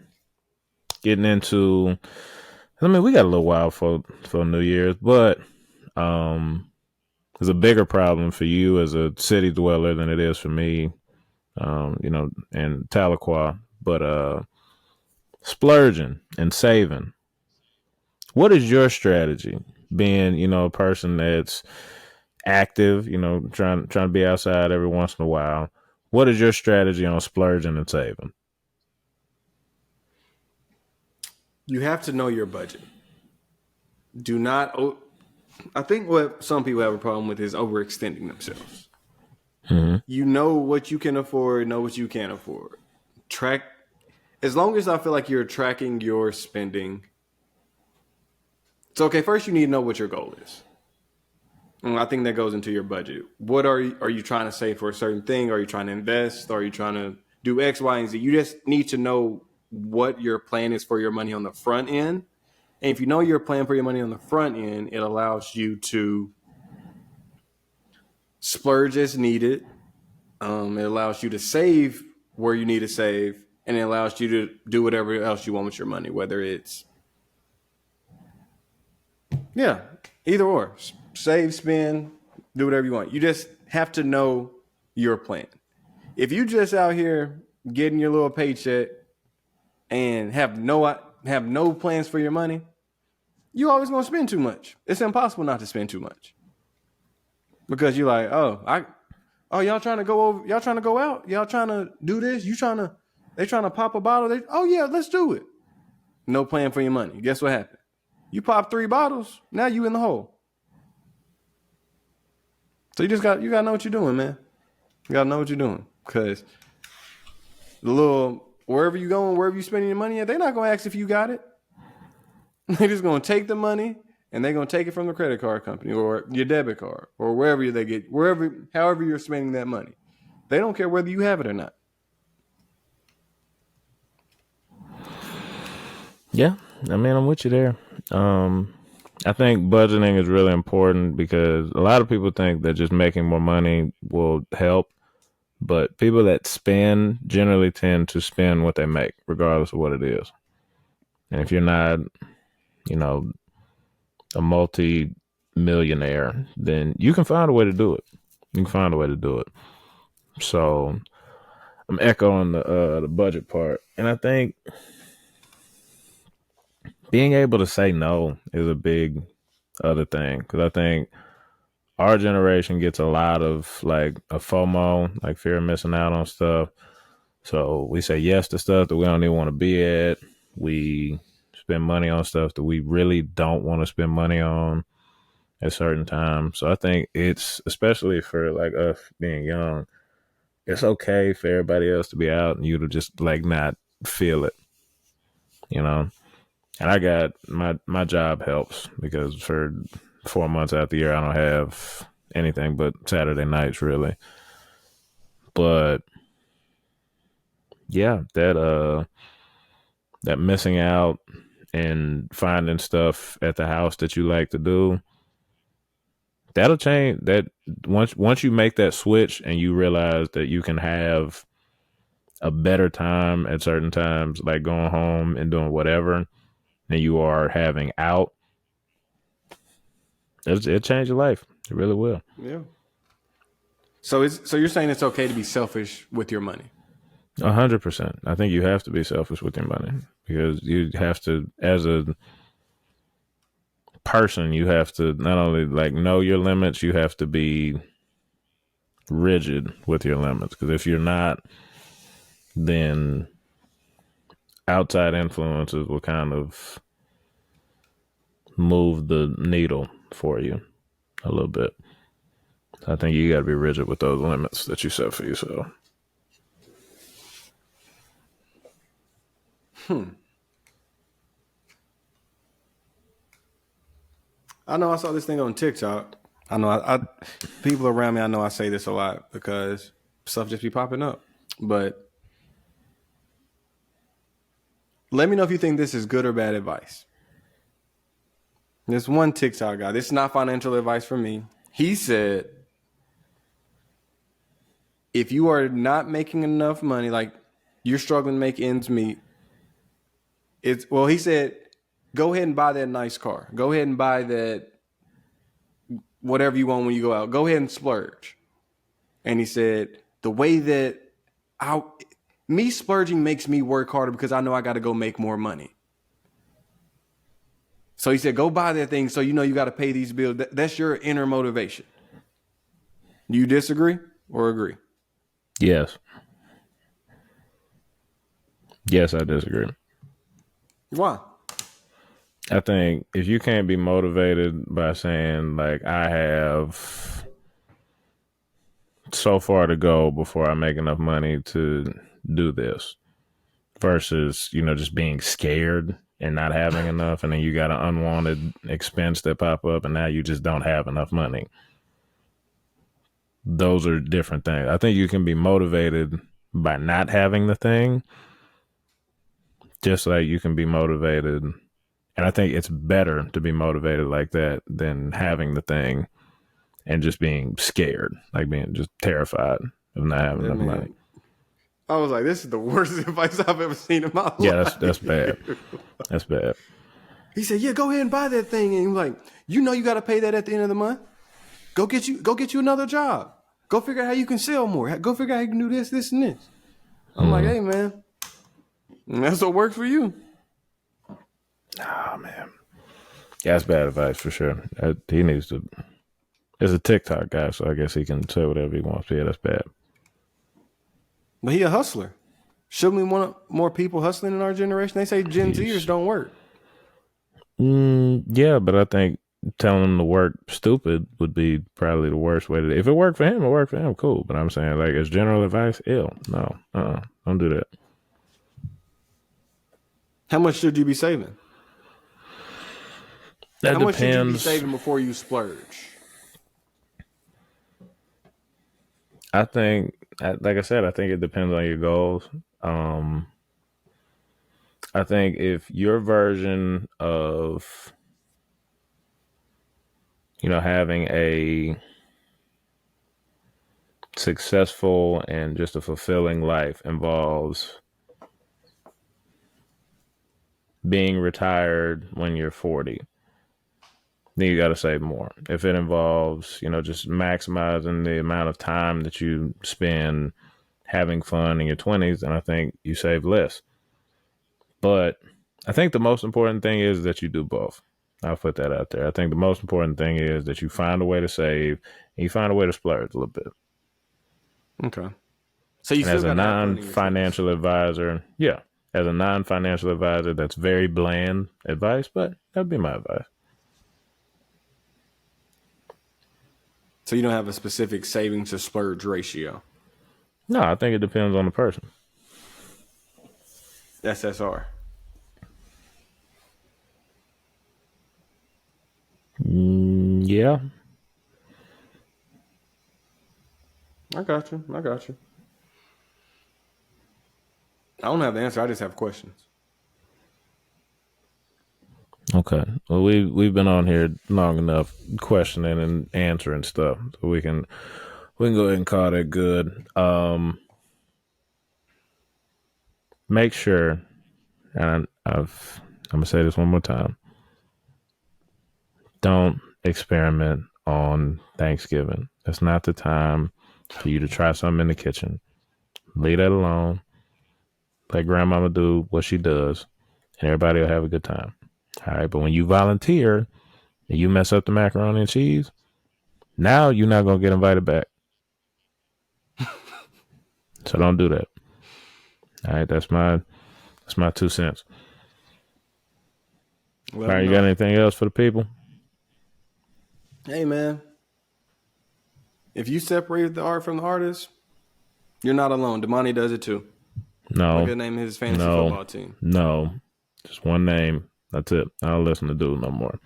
getting into, I mean, we got a little while for New Year's, but it's a bigger problem for you as a city dweller than it is for me, in Tahlequah. But splurging and saving. What is your strategy? Being, a person that's active, trying to be outside every once in a while. What is your strategy on splurging and saving? You have to know your budget. Do not. I think what some people have a problem with is overextending themselves. Mm-hmm. You know what you can afford, know what you can't afford. Track. As long as I feel like you're tracking your spending. So, okay, first you need to know what your goal is. And I think that goes into your budget. What are you trying to save for a certain thing? Are you trying to invest? Are you trying to do X, Y, and Z? You just need to know what your plan is for your money on the front end. And if you know your plan for your money on the front end, it allows you to splurge as needed. It allows you to save where you need to save, and it allows you to do whatever else you want with your money, whether it's, yeah, either or. Save, spend, do whatever you want. You just have to know your plan. If you just out here getting your little paycheck and have no plans for your money, you always gonna spend too much. It's impossible not to spend too much because you're like, y'all trying to go over, y'all trying to go out, y'all trying to do this, they trying to pop a bottle. Oh yeah, let's do it. No plan for your money. Guess what happened? You pop 3 bottles, now you in the hole. So you gotta know what you're doing, man. You gotta know what you're doing because wherever you going, wherever you spending your money at, they're not gonna ask if you got it. They're just gonna take the money and they're gonna take it from the credit card company or your debit card or however you're spending that money. They don't care whether you have it or not. Yeah, I mean, I'm with you there. I think budgeting is really important because a lot of people think that just making more money will help, but people that spend generally tend to spend what they make, regardless of what it is. And if you're not, you know, a multi-millionaire, then you can find a way to do it. You can find a way to do it. So I'm echoing the budget part, and I think being able to say no is a big other thing because I think our generation gets a lot of like a FOMO, like fear of missing out on stuff. So we say yes to stuff that we don't even want to be at. We spend money on stuff that we really don't want to spend money on at certain times. So I think it's, especially for like us being young, it's okay for everybody else to be out and you to just like not feel it, you know? And I got my job helps because for 4 months out the year, I don't have anything but Saturday nights really. But yeah, that missing out and finding stuff at the house that you like to do, that'll change. That once you make that switch and you realize that you can have a better time at certain times, like going home and doing whatever, than you are having out, it'll change your life. It really will. Yeah. So you're saying it's okay to be selfish with your money? 100%. I think you have to be selfish with your money because you have to, as a person, you have to not only like know your limits, you have to be rigid with your limits. Because if you're not, then outside influences will kind of move the needle for you a little bit. I think you got to be rigid with those limits that you set for yourself. I know I saw this thing on TikTok. I know I people around me. I know I say this a lot because stuff just be popping up. But let me know if you think this is good or bad advice. This one TikTok guy. This is not financial advice from me. He said, if you are not making enough money, like you're struggling to make ends meet, it's well. He said, go ahead and buy that nice car. Go ahead and buy that whatever you want when you go out. Go ahead and splurge. And he said, the way that I, me splurging makes me work harder because I know I got to go make more money. So he said, go buy that thing so you know you got to pay these bills. That's your inner motivation. Do you disagree or agree? Yes. Yes, I disagree. Why? I think if you can't be motivated by saying, like, I have so far to go before I make enough money to do this, versus, just being scared and not having enough, and then you got an unwanted expense that pop up, and now you just don't have enough money. Those are different things. I think you can be motivated by not having the thing, just like you can be motivated. And I think it's better to be motivated like that than having the thing and just being scared, like being just terrified of not having That enough money. man, I was like, this is the worst advice I've ever seen in my Yeah, life. that's bad. That's bad. He said, yeah, go ahead and buy that thing. And he was like, you got to pay that at the end of the month. Go get you another job. Go figure out how you can sell more. Go figure out how you can do this, this, and this. I'm like, hey, man, that's what works for you. Oh, man. Yeah, that's bad advice for sure. He needs to. It's a TikTok guy, so I guess he can say whatever he wants. Yeah, that's bad. But he a hustler. Shouldn't we want more people hustling in our generation? They say Gen Zers don't work. Yeah, but I think telling him to work stupid would be probably the worst way to do it. If it worked for him, it worked for him. Cool. But I'm saying, like, as general advice, no. Don't do that. How much should you be saving? That How much should you be depends. saving before you splurge? I think, like I said, I think it depends on your goals. Um, I think if your version of, having a successful and just a fulfilling life involves being retired when you're 40, then you got to save more. If it involves, just maximizing the amount of time that you spend having fun in your 20s, then I think you save less. But I think the most important thing is that you do both. I'll put that out there. I think the most important thing is that you find a way to save and you find a way to splurge a little bit. Okay. So you And still as a got to have fun in your 20s. non-financial advisor, yeah, as a non-financial advisor, that's very bland advice, but that'd be my advice. So you don't have a specific savings to splurge ratio. No, I think it depends on the person. SSR. Yeah. I got you. I got you. I don't have the answer. I just have questions. Okay. Well, we've been on here long enough, questioning and answering stuff, so we can go ahead and call that good. Make sure, and I'm gonna say this one more time. Don't experiment on Thanksgiving. That's not the time for you to try something in the kitchen. Leave that alone. Let grandmama do what she does, and everybody will have a good time. All right, but when you volunteer and you mess up the macaroni and cheese, now you're not gonna get invited back. So don't do that. All right, that's my 2 cents. Let All right, them you got know. anything else for the people? Hey, man. If you separated the art from the artist, you're not alone. Damani does it too. Look No, at the name of his fantasy no, football team. no. Just one name. That's it. I don't listen to dude no more.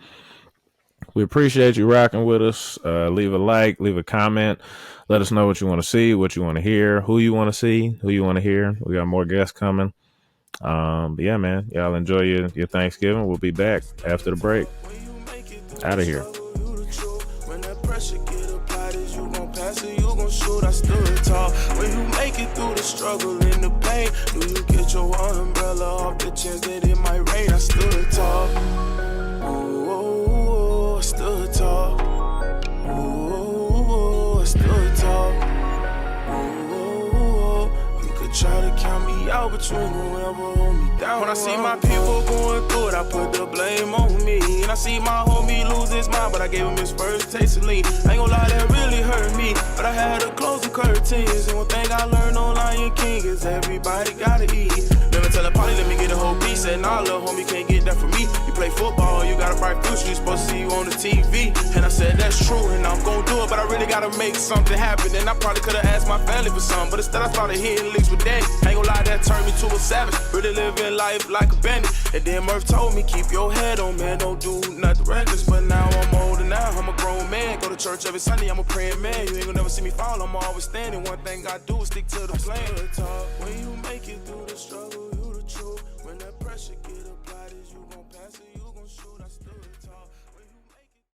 We appreciate you rocking with us. Leave a like, leave a comment. Let us know what you want to see, what you want to hear, who you want to see, who you want to hear. We got more guests coming. But yeah, man, y'all enjoy your Thanksgiving. We'll be back after the break. Out of here. I stood tall. When you make it through the struggle and the pain, do you get your umbrella off the chance that it might rain? I stood tall. Ooh, I stood tall. Ooh, I stood tall. Ooh, you could try to count me out, but you ain't gonna ever hold me down. When I see my people going through it, I put the blame on me. And I see my homie lose his mind, but I gave him his first taste of lean. I ain't gonna lie, that really hurt me, but I had to close the curtains. And one thing I learned on Lion King is everybody gotta eat. Never tell a party, let me get a whole piece. And nah, little homie, can't get that from me. You play football, you got a bright future, you supposed to see you on the TV. And I said, that's true, and I'm gonna do it, but I really gotta make something happen. And I probably could've asked my family for something, but instead I started hitting licks with daddy. I ain't gonna lie, that turned me to a savage. Really living life like a bandit. And then Murph told me, keep your head on, man, don't do nothing reckless. But now I'm older now, I'm a grown man. Go to church every Sunday, I'm a praying man. You ain't gonna never see me fall, I'm always standing. One thing I do is stick to the plan.